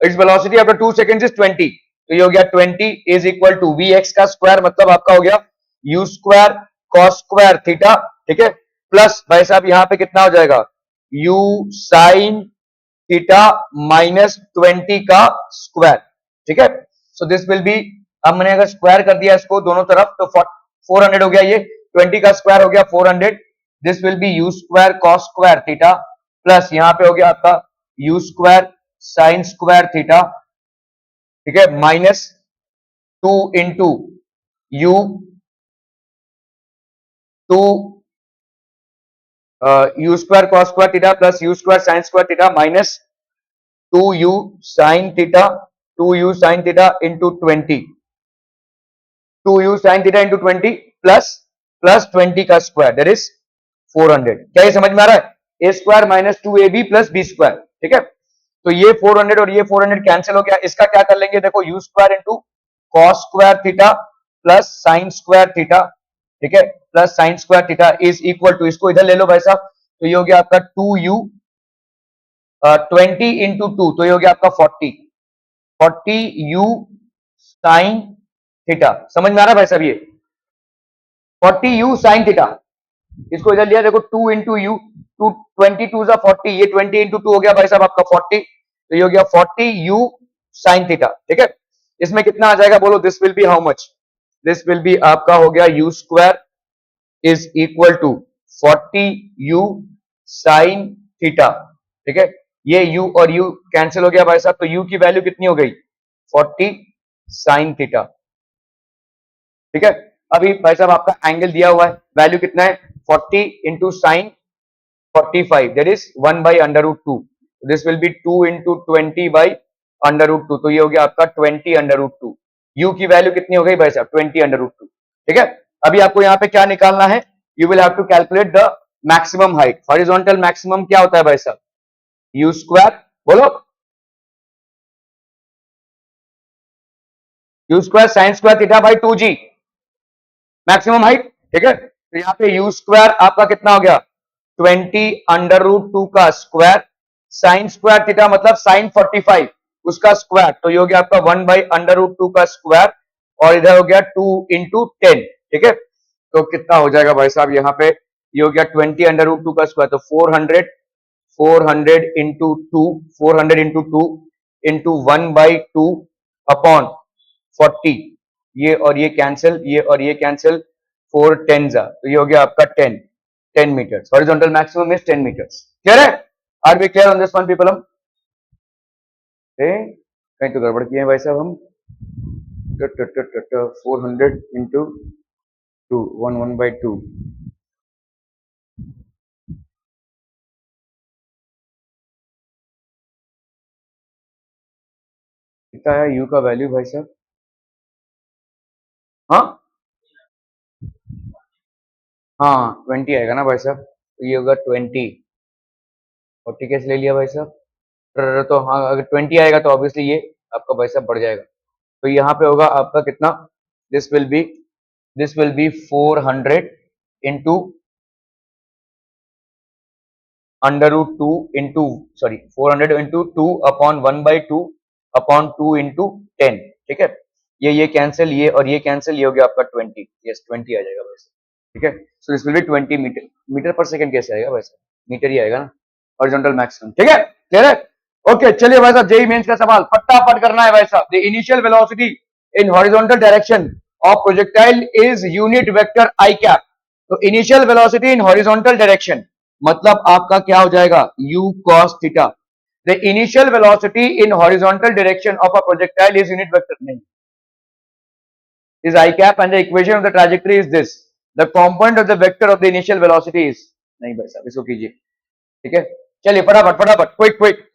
It's velocity after 2 seconds is 20, तो ये हो गया 20 is equal to v x का स्क्वायर, मतलब आपका हो गया u square cos square theta, ठीक है, प्लस भाई साहब यहाँ पे कितना हो जाएगा? यू साइन थीटा -20 का स्क्वायर। ठीक है, सो दिस विल बी, अब मैंने अगर स्क्वायर कर दिया इसको दोनों तरफ तो 400 हो गया, ये 20 का स्क्वायर हो गया 400, this will be u square cos square theta plus यहाँ पे हो गया आपका u square sine square theta, ठीक है, -2 into u to u square cos square theta plus u square sine square theta minus 2u sin theta, 2u sin theta into 20, 2u sin theta into 20 plus 20 का square, that is 400। क्या ये समझ में आ रहा है? A square minus 2ab plus b square, ठीक है, तो ये 400 और ये 400 कैंसिल हो गया। इसका क्या कर लेंगे? देखो u square into cos square theta plus sine square theta, ठीक है, plus sine square theta is equal to, इसको इधर ले लो भाई साहब, तो ये हो गया आपका 2u 20 इंटू 2, तो ये हो गया आपका 40 यू साइन थीटा। समझ में आ रहा है भाई साहब? ये 40 यू साइन थीटा, इसको इधर लिया, देखो 2 इंटू यू, 22 जा 40, ये 20 इंटू 2 हो गया भाई साहब आपका 40, तो ये हो गया 40 यू साइन थीटा। ठीक है, इसमें कितना आ जाएगा बोलो? This will be how much? This will be आपका हो गया u square is equal to 40 u sine theta. ठीक है, ये u और u कैंसिल हो गया भाई साहब, तो u की वैल्यू कितनी हो गई? 40 साइन थीटा। ठीक है, अभी भाई साहब आपका एंगल दिया हुआ है, वैल्यू कितना है? 40 into sine 45, that is 1 by √2, this will be 2 into 20 by √2, तो ये हो गया आपका 20 √2। u की वैल्यू कितनी हो गई भाई साहब? 20 √2। ठीक है, अभी आपको यहाँ पे क्या निकालना है? You will have to calculate the maximum height. Horizontal maximum क्या होता है भाई साहब? यू स्क्वायर, बोलो, u square sine square theta by 2g, maximum height. ठीक है, तो यहाँ पे यू स्क्वायर आपका कितना हो गया? 20 √2 का स्क्वायर, साइन स्क्वायर थीटा मतलब साइन 45 उसका स्क्वायर, तो ये हो गया आपका 1 बाई √2 का स्क्वायर, और इधर हो गया 2 इंटू 10। ठीक है, तो कितना हो जाएगा भाई साहब यहाँ पे? ये हो गया 20 √2 का स्क्वायर, तो 400 into 2, 400 into 2 into 1 by 2 upon 40, ये और ये कैंसिल, ये और ये कैंसिल, 4 10 जा, तो ये हो गया आपका 10 metres. Horizontal maximum is 10 metres. Clear है? Are we clear on this one people? हम कहीं तो गड़बड़ किए हैं भाई साहब हम। 400 इंटू 2 1/2 कितना है यू का वैल्यू भाई साहब? हाँ हाँ 20 आएगा ना भाई साहब, तो ये होगा 20। 40 कैसे ले लिया भाई साहब? तो हाँ अगर 20 आएगा तो ऑब्वियसली ये आपका भाई साहब बढ़ जाएगा। तो यहाँ पे होगा आपका कितना? This will be this will be 400 into under root 2 into sorry 400 into 2 upon 1/2 upon 2 into 10। ठीक है, ये कैंसिल, ये और ये कैंसिल, ये हो गया आपका 20। यस 20 आ जाएगा वैसे। ठीक है, so this will be 20 metre. Metre per second कैसे आएगा वैसे? मीटर ही आएगा ना, हॉरिजॉन्टल मैक्सिमम। ठीक है, क्लियर है? ओके चलिए भाई साहब, जेई मेंस का सवाल फटाफट करना है भाई साहब। The initial velocity in horizontal direction of projectile is unit vector i cap. तो initial velocity in horizontal direction मतलब आपका क्या हो जाएगा? u cos theta. The initial velocity in horizontal direction of a projectile is unit vector नहीं, is I cap and the equation of the trajectory is this. The component of the vector of the initial velocity is नहीं भाई साहब, इसको कीजिए। ठीक है, चलिए फटाफट फटाफट क्विक क्विक।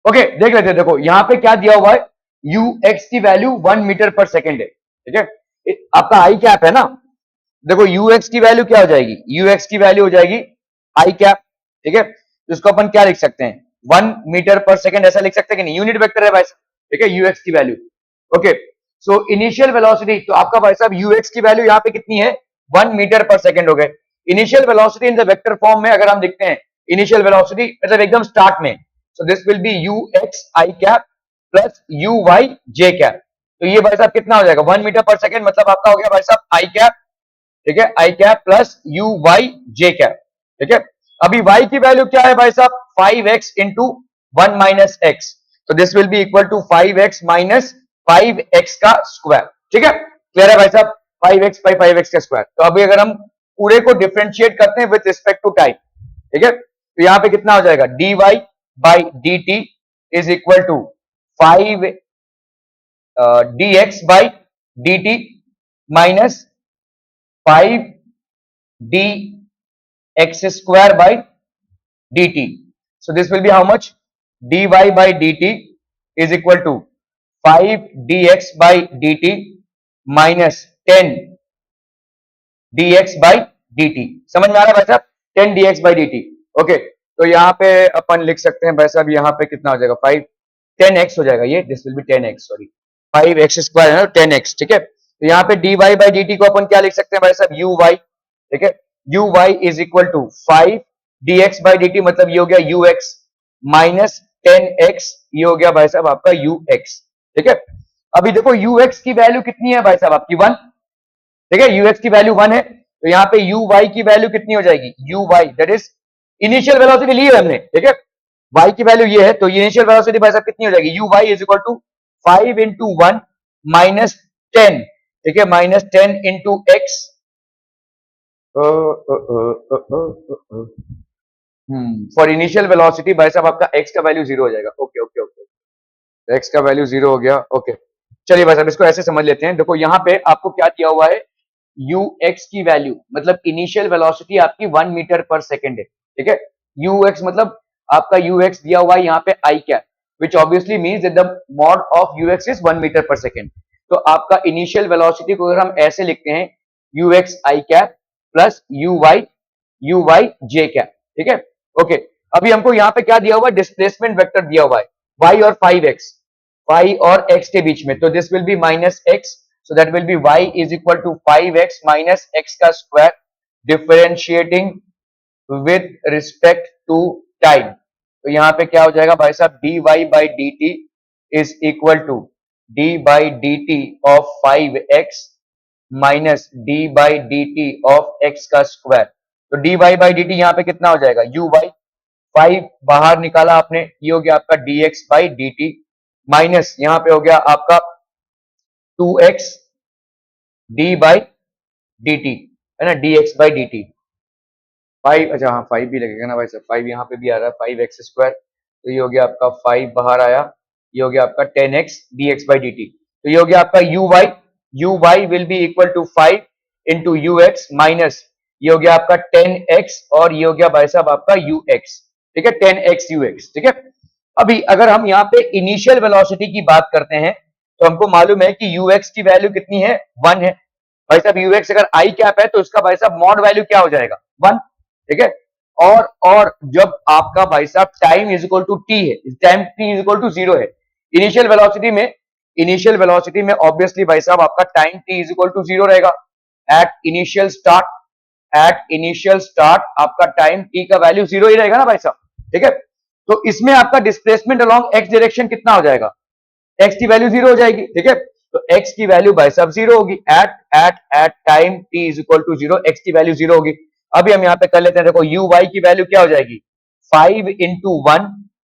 ओके देख लेते हैं। देखो यहाँ पे क्या दिया हुआ है, यू एक्स की वैल्यू 1 मीटर पर सेकेंड है। ठीक है, आपका आई कैप है ना। देखो यू एक्स की वैल्यू क्या हो जाएगी? यू एक्स की वैल्यू हो जाएगी आई कैप। ठीक है, तो इसको अपन क्या लिख सकते हैं? 1 मीटर पर सेकेंड ऐसा लिख सकते हैं कि नहीं? यूनिट वेक्टर है भाई साहब। ठीक है, यू एक्स की value. Okay, so initial velocity, तो आपका भाई साहब यू एक्स की वैल्यू यहाँ पे कितनी है? 1 मीटर पर सेकेंड हो गए। Initial velocity in the vector form में अगर हम लिखते हैं इनिशियल वेलोसिटी मतलब एकदम स्टार्ट में, so this will be u x i cap plus u y j cap. तो ये भाई साहब कितना हो जाएगा? 1 मीटर पर सेकेंड मतलब आपका हो गया भाई साहब आई कैप। ठीक है, i cap plus u y j cap. ठीक है, अभी y की वैल्यू क्या है भाई साहब? 5x into 1 - x। तो this will be equal to 5x minus 5x का स्क्वायर। ठीक है, क्लियर है भाई साहब? 5x बाई 5x का स्क्वायर। तो अभी अगर हम पूरे को डिफ्रेंशिएट करते हैं विद रिस्पेक्ट टू टाइम, ठीक है, तो यहां पे कितना हो जाएगा? dy by dt is equal to 5 dx by dt minus 5 dx square by dt. So this will be how much? dy by dt is equal to 5 dx by dt minus 10 dx by dt। समझ में आ रहा है भाई साहब? 10 dx by dt। Okay, तो यहाँ पे अपन लिख सकते हैं भाई साहब, यहाँ पे कितना हो जाएगा? 5 10x हो जाएगा ये। This will B 10x, sorry 5x square है ना, 10x। ठीक है, तो यहाँ पे dy by dt को अपन क्या लिख सकते हैं भाई साहब? uy। ठीक है, uy is equal to 5 dx by dt मतलब ये हो गया ux माइनस 10x, ये हो गया भाई साहब आपका ux। ठीक है, अभी देखो ux की वैल्यू कितनी है भाई साहब? आपकी 1। ठीक है, ux की वैल्यू 1 है, तो यहाँ पे uy की वैल्यू कितनी हो जाएगी? uy that is initial velocity ली है हमने। ठीक है, y की वैल्यू ये है, तो इनिशियल वेलोसिटी भाई साहब कितनी हो जाएगी? uy is equal to 5 into 1 minus 10। ठीक है, minus 10 into x. For initial velocity भाई साहब आपका x का वैल्यू 0 हो जाएगा। ओके ओके ओके, x का वैल्यू 0 हो गया। ओके, चलिए भाई साहब इसको ऐसे समझ लेते हैं। देखो यहाँ पे आपको क्या दिया हुआ है? ux की वैल्यू मतलब इनिशियल वेलोसिटी आपकी 1 मीटर पर सेकेंड है। ठीक है, ux मतलब आपका ux दिया हुआ है यहाँ पे i cap, which obviously means the mod of ux is 1 metre per second. तो आपका इनिशियल वेलोसिटी को अगर हम ऐसे लिखते हैं ux i cap plus u y j cap, ठीक है। ओके, अभी हमको यहाँ पे क्या दिया हुआ है, डिस्प्लेसमेंट वेक्टर दिया हुआ है y और 5x, y और x के बीच में, तो this will be minus x, so that will be y is equal to 5x minus x का square differentiating with respect to time. तो यहाँ पे क्या हो जाएगा भाई साहब, dy by dt is equal to d by dt of 5x minus d by dt of x का स्क्वायर। तो dy बाई dt यहाँ पे कितना हो जाएगा, uy, 5 बाहर निकाला आपने, ये हो गया आपका dx बाई dt माइनस यहाँ पे हो गया आपका 2x d बाई dt, है ना, dx बाई dt 5, अच्छा हाँ 5 भी लगेगा ना भाई साहब, 5 यहाँ पे भी आ रहा है 5x स्क्वायर, तो ये हो गया आपका 5 बाहर आया, ये हो गया आपका 10x dx बाई dt, तो ये हो गया आपका uy will be equal to 5 into ux minus ये हो गया आपका 10x और ये हो गया भाई साहब आपका ux, ठीक है, 10x ux, ठीक है। अभी अगर हम यहाँ पे इनिशियल वेलोसिटी की बात करते हैं तो हमको मालूम है कि ux की वैल्यू कितनी है, 1 है भाई साहब। ux अगर i कैप है तो उसका भाई साहब मॉड वैल्यू क्या हो जाएगा, 1, ठीक है। और जब आपका भाई साहब time is equal to t है, time t is equal to 0 है, इनिशियल वेलोसिटी में ऑब्वियसली भाई साहब आपका time t is equal to 0 रहेगा। एट इनिशियल स्टार्ट आपका टाइम टी का वैल्यू 0 ही रहेगा ना भाई साहब, ठीक है। तो इसमें आपका डिस्प्लेसमेंट अलोंग एक्स डायरेक्शन कितना हो जाएगा, एक्स की वैल्यू 0 हो जाएगी, ठीक है। तो एक्स की वैल्यू भाई साहब 0 होगी, at time t is equal to 0, x की वैल्यू 0 होगी। अभी हम यहाँ पे कर लेते हैं, देखो यू वाई की वैल्यू क्या हो जाएगी, 5 इंटू 1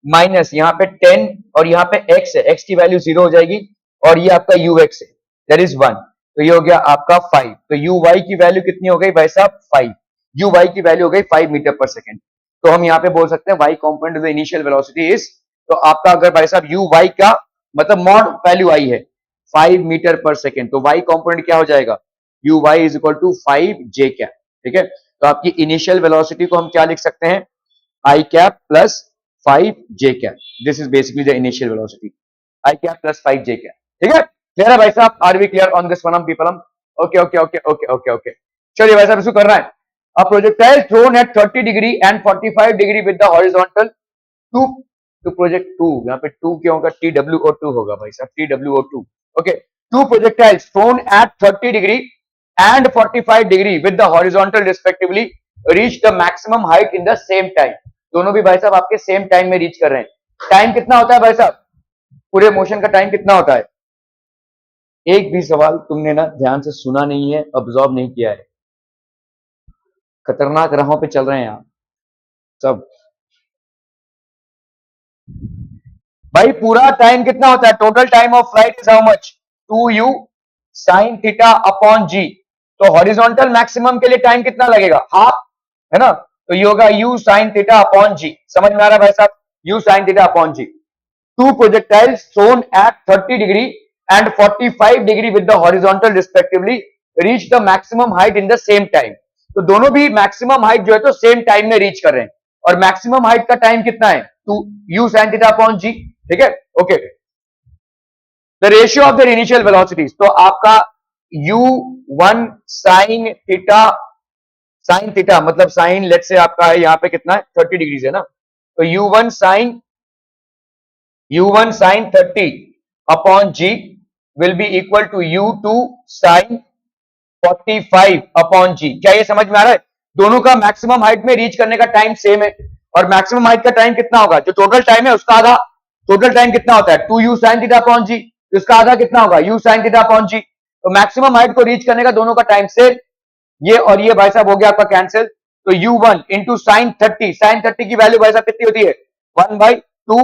माइनस यहाँ पे 10 और यहाँ पे x है, x की वैल्यू 0 हो जाएगी और ये आपका ux है, दैट इज 1, तो ये हो गया आपका 5। तो यू वाई की वैल्यू कितनी हो गई भाई साहब, 5, यू वाई की वैल्यू हो गई 5 मीटर पर सेकेंड। तो हम यहाँ पे बोल सकते हैं y component of the initial velocity is, तो आपका अगर भाई साहब यू वाई का मतलब मॉड वैल्यू आई है 5 मीटर पर सेकेंड, तो y कॉम्पोनेंट क्या हो जाएगा, u y is equal to 5 j cap, ठीक है। तो आपकी इनिशियल वेलोसिटी को हम क्या लिख सकते हैं, i cap plus 5 j cap, this is basically the initial velocity, i cap plus 5 j cap, ठीक है। क्लियर है भाई साहब, are we clear on this one people? Okay okay okay okay okay okay, चलिए भाई साहब इसको करना है। A projectile thrown at 30 degree and 45 degree with the horizontal to project 2, यहाँ पे 2 क्या होगा, TWO2 होगा भाई साहब, TWO2, okay. 2 projectiles thrown at 30 degree and 45 degree with the horizontal respectively reach the maximum height in the same time, दोनों भी भाई साहब आपके सेम टाइम में रीच कर रहे हैं। टाइम कितना होता है भाई साहब, पूरे मोशन का टाइम कितना होता है, एक भी सवाल तुमने ना ध्यान से सुना नहीं है, ऑब्जर्व नहीं किया है, खतरनाक राहों पे चल रहे हैं आप सब भाई। पूरा टाइम कितना होता है, total time of flight is how much, 2u sin theta upon g। तो हॉरिजॉन्टल मैक्सिमम के लिए टाइम कितना लगेगा, हाफ, है ना, तो ये होगा u sin theta upon g। समझ में आ रहा है भाई साहब, u sin theta upon g। 2 projectiles thrown at 30 degree and 45 degree with the horizontal respectively reach the maximum height in the same time। तो दोनों भी मैक्सिमम हाइट जो है तो सेम टाइम में रीच कर रहे हैं, और मैक्सिमम हाइट का टाइम कितना है, 2 u sin theta upon g, ठीक है, okay. The ratio of the initial velocities, तो आपका u1 sin थीटा मतलब साइन लेट से आपका है यहाँ पे कितना है 30 डिग्री है ना, तो u1 sin 30 upon g will be equal to u2 sin 45 upon g। क्या ये समझ में आ रहा है, दोनों का मैक्सिमम हाइट में रीच करने का टाइम सेम है, और मैक्सिमम हाइट का टाइम कितना होगा, जो टोटल टाइम है उसका आधा, टोटल टाइम कितना होता है 2u sin theta upon g, उसका आधा कितना होगा u sin theta upon g। तो मैक्सिमम हाइट को रीच करने का दोनों का टाइम सेम, ये और ये भाई साहब हो गया आपका कैंसिल। तो u1 इंटू साइन 30 की वैल्यू भाई साहब कितनी होती है 1/2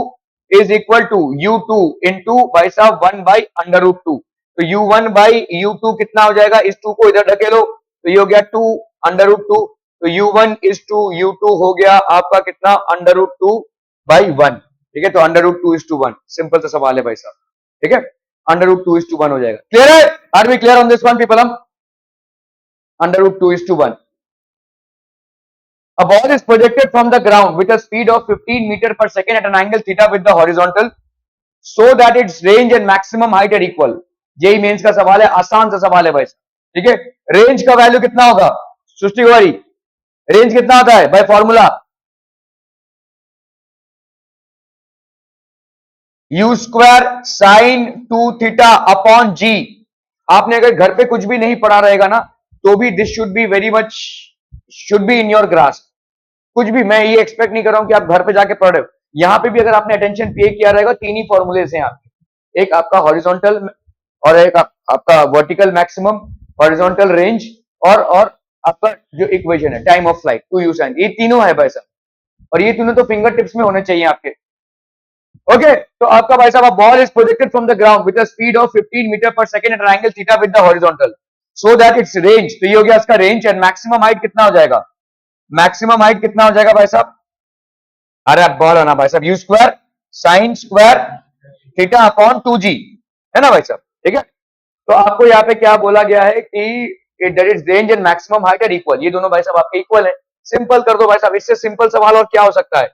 is equal to u2 into भाई साहब 1/√2। तो u1/u2 कितना हो जाएगा, इस 2 को इधर ढकेलो तो ये हो गया 2/√2, तो u1 इज टू u2 हो गया आपका कितना √2/1, ठीक है। तो √2:1, सिंपल सा सवाल है भाई साहब, ठीक है, √2:1 हो जाएगा। क्लियर है, are we clear on this one people? हम √2:1। A ball is projected from the ground with a speed of 15 meter per second at an angle theta with the horizontal so that its range and maximum height are equal। JEE Mains का सवाल है, आसान सा सवाल है भाई साहब, ठीक है। रेंज का वैल्यू कितना होगा सृष्टि कुमारी, रेंज कितना होता है by formula, u square sine 2 theta upon g. आपने अगर घर पे कुछ भी नहीं पढ़ा रहेगा ना, तो भी this should be very much, should be in your grasp. कुछ भी, मैं ये एक्सपेक्ट नहीं कर रहा हूं कि आप घर पे जाके पढ़ रहे हो, यहां पे भी अगर आपने अटेंशन पे किया रहेगा, तीन ही फॉर्मूलेज हैं आपके, एक आपका हॉरिजॉन्टल और एक आपका वर्टिकल मैक्सिमम, हॉरिजॉन्टल रेंज और आपका जो इक्वेशन है time of flight two u sine, ये तीनों है भाई साहब, और ये तीनों तो फिंगर टिप्स में होने चाहिए आपके। ओके, तो आपका भाई साहब ball is projected from the ground with a speed of 15 metre per second at an angle theta with the horizontal so that its range, तो ये हो गया इसका रेंज, एंड मैक्सिमम हाइट कितना हो जाएगा, मैक्सिमम हाइट कितना हो जाएगा भाई साहब, अरे आप बॉल ना भाई साहब, u square sine square theta upon 2g, है ना भाई साहब, ठीक है। तो आपको यहाँ पे क्या बोला गया है कि that is range and maximum height are equal, ये दोनों भाई साहब आपके इक्वल है। सिंपल कर दो भाई साहब, इससे सिंपल सवाल और क्या हो सकता है,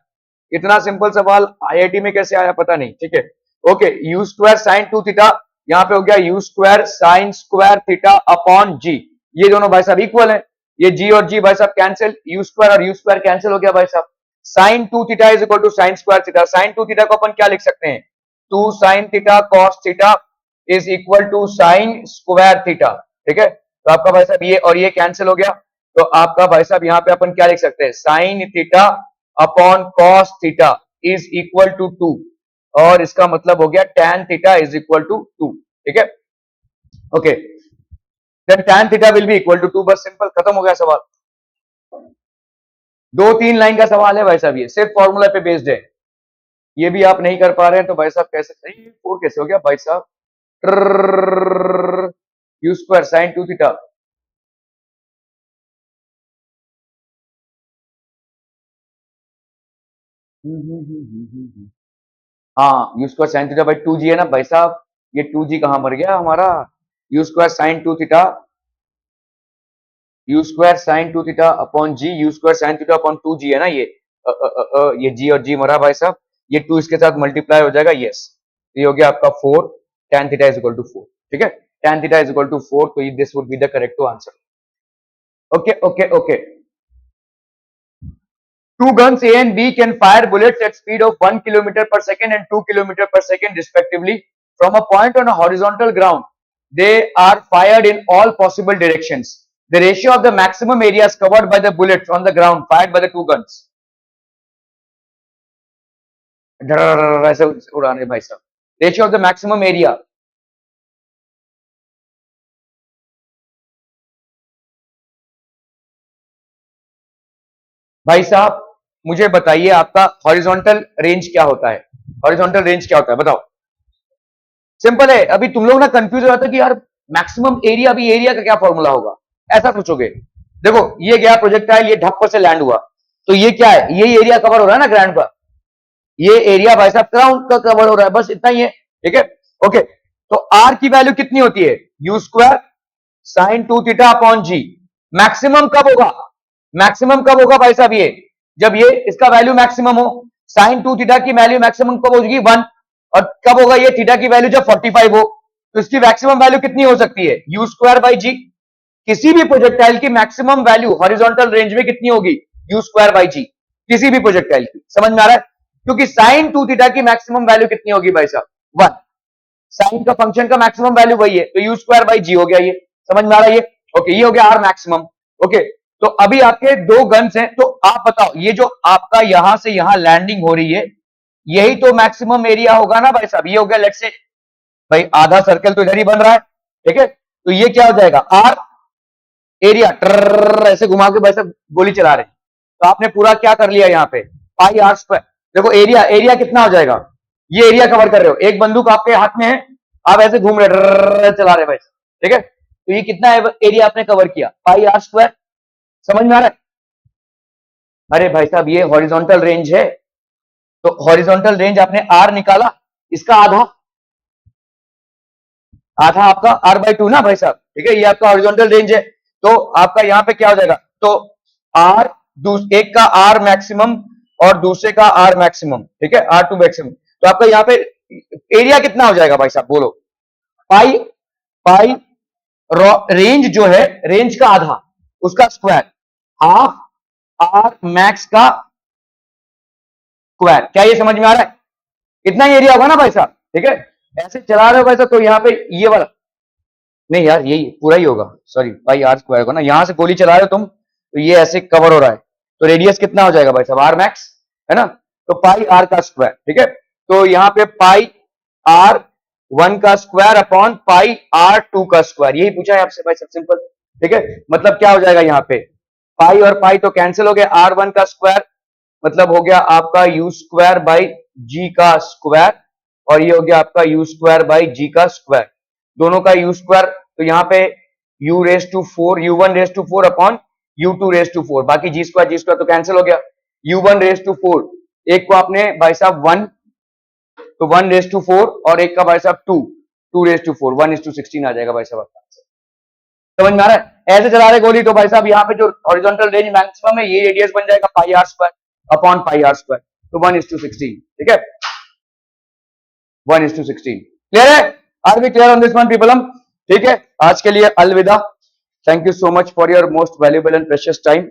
इतना सिंपल सवाल आईआईटी में कैसे आया पता नहीं, ठीक है। Okay, u square sine 2 theta, यहाँ पे हो गया u square sine square theta upon g, ये दोनों भाई साहब इक्वल है, ये जी और जी भाई साहब कैंसिल, यू स्क्वायर और यू स्क्वायर कैंसिल हो गया भाई साहब। Sine 2 theta is equal to sine square theta, sine 2 theta को अपन क्या लिख सकते हैं, 2 sine theta cos theta is equal to sine square theta, ठीक है। तो आपका भाई साहब ये और ये कैंसिल हो गया, तो आपका भाई साहब यहाँ पे अपन क्या लिख सकते हैं, sine theta upon cos theta is equal to 2, और इसका मतलब हो गया tan theta is equal to 2, ठीक है। Okay, then tan theta will be equal to 2, बस सिंपल, खत्म हो गया सवाल। 2-3 लाइन का सवाल है भाई साहब, ये सिर्फ फॉर्मूला पे बेस्ड है, ये भी आप नहीं कर पा रहे हैं तो भाई साहब कैसे, 4 कैसे हो गया भाई साहब, यू स्क्वायर साइन 2 थीटा, हाँ, you square sine theta by 2g है ना भाई साहब, ये 2g कहां मर गया हमारा, u square sine 2 theta, u square sine 2 theta upon g, u square sine theta upon 2g है ना ये, ये g और g मरा भाई साहब, ये 2 इसके साथ मल्टीप्लाई हो जाएगा, यस, ये हो गया आपका 4 tan theta is equal to 4, ठीक है, tan theta is equal to 4, तो this would be the correct answer. Okay okay okay, two guns A and B can fire bullets at speed of 1 kilometer per second and 2 kilometer per second respectively from a point on a horizontal ground. They are fired in all possible directions. The ratio of the maximum areas covered by the bullets on the ground fired by the two guns. ऐसे उड़ाने भाई साहब, ratio of the maximum area, भाई साहब मुझे बताइए आपका horizontal range क्या होता है, हॉरिजॉन्टल रेंज क्या होता है बताओ, सिंपल है। अभी तुम लोग ना कंफ्यूज हो जाता है कि यार मैक्सिमम एरिया, अभी एरिया का क्या फॉर्मूला होगा, ऐसा सोचोगे। देखो ये गया प्रोजेक्टाइल, ये ढक पर से लैंड हुआ, तो ये क्या है, यही एरिया कवर हो रहा है ना ग्राउंड का, ये एरिया भाई साहब ग्राउंड का कवर हो रहा है, बस इतना ही है, ठीक है। ओके, तो आर की वैल्यू कितनी होती है, u square sine 2 theta upon g, maximum कब होगा, मैक्सिमम कब होगा भाई साहब, ये जब ये इसका वैल्यू मैक्सिमम हो, साइन 2 थीटा की वैल्यू मैक्सिमम कब होगी 1, और कब होगा ये थीटा की वैल्यू जब 45 हो, तो इसकी मैक्सिमम वैल्यू कितनी हो सकती है, यू स्क्वायर बाई जी, किसी भी प्रोजेक्टाइल की मैक्सिमम वैल्यू हॉरिजॉन्टल रेंज में कितनी होगी, यू स्क्वायर बाई जी, किसी भी प्रोजेक्टाइल की, समझ में आ रहा है, क्योंकि साइन 2 थीटा की मैक्सिमम वैल्यू कितनी होगी भाई साहब 1, साइन का फंक्शन का मैक्सिमम वैल्यू वही है, तो यू स्क्वायर बाई जी हो गया, ये समझ में आ रहा है, ये ओके, ये हो गया आर मैक्सिमम। ओके, तो अभी आपके दो गन्स हैं, तो आप बताओ ये जो आपका यहां से यहां लैंडिंग हो रही है, यही तो मैक्सिमम एरिया होगा ना भाई साहब, ये हो गया लेट्स से भाई आधा सर्कल तो इधर ही बन रहा है, ठीक है, तो ये क्या हो जाएगा आर एरिया, ऐसे घुमा के भाई साहब गोली चला रहे हैं, तो आपने पूरा क्या कर लिया यहाँ पे पाई आर स्क्वायर, देखो एरिया, एरिया कितना हो जाएगा, ये एरिया कवर कर रहे हो, एक बंदूक आपके हाथ में है, आप ऐसे घूम रहे चला रहे भाई, ठीक है, तो ये कितना एरिया आपने कवर किया, पाई आर स्क्वायर, समझ में आ रहा है। अरे भाई साहब ये हॉरिजॉन्टल रेंज है, तो हॉरिजॉन्टल रेंज आपने आर निकाला, इसका आधा, आधा आपका आर बाई 2 ना भाई साहब, ठीक है, ये आपका हॉरिजॉन्टल रेंज है, तो आपका यहां पे क्या हो जाएगा, तो आर, एक का आर मैक्सिमम और दूसरे का आर मैक्सिमम, ठीक है, आर टू मैक्सिमम, तो आपका यहाँ पे एरिया कितना हो जाएगा भाई साहब बोलो, पाई पाई रेंज जो है, रेंज का आधा उसका स्क्वायर, हाफ आर मैक्स का स्क्वायर। क्या ये समझ में आ रहा है? इतना ही एरिया होगा ना भाई साहब, ठीक है। ऐसे चला रहे हो भाई साहब तो यहाँ पे ये वाला नहीं यार, यही पूरा ही होगा, सॉरी पाई आर स्क्वायर को ना, यहां से गोली चला रहे हो तुम तो ये ऐसे कवर हो रहा है, तो रेडियस कितना हो जाएगा भाई साहब, आर मैक्स है ना, तो पाई आर का स्क्वायर, ठीक है। तो यहाँ पे पाई आर 1 का स्क्वायर अपॉन पाई आर 2 का स्क्वायर, यही पूछा है आपसे भाई सब, सिंपल, ठीक है। मतलब क्या हो जाएगा यहाँ पे, पाई और पाई तो कैंसिल हो गया, आर 1 का स्क्वायर मतलब हो गया आपका यू स्क्वायर बाई जी का स्क्वायर, और ये हो गया आपका यू स्क्वायर बाई जी का स्क्वायर, दोनों का यू स्क्वायर, तो यहाँ पे u raise to 4, u1 raise to 4 upon u2 raise to 4, बाकी जी स्क्वायर तो कैंसिल हो गया, u1 रेस टू 4, एक को आपने भाई साहब 1, तो 1 रेस टू 4, और एक का भाई साहब 2, 2 रेस टू 4, 1:16 आ जाएगा भाई साहब आपका आंसर। समझ में आ रहा है? ऐसे चला रहे गोली तो भाई साहब यहाँ पे जो हॉरिजॉन्टल रेंज मैक्सिमम है, ये रेडियस बन जाएगा pi r square upon pi r square, तो 1:16, ठीक है, 1:16। क्लियर है? Are we clear on this one people? हम ठीक है, आज के लिए अलविदा। Thank you so much for your most valuable and precious time.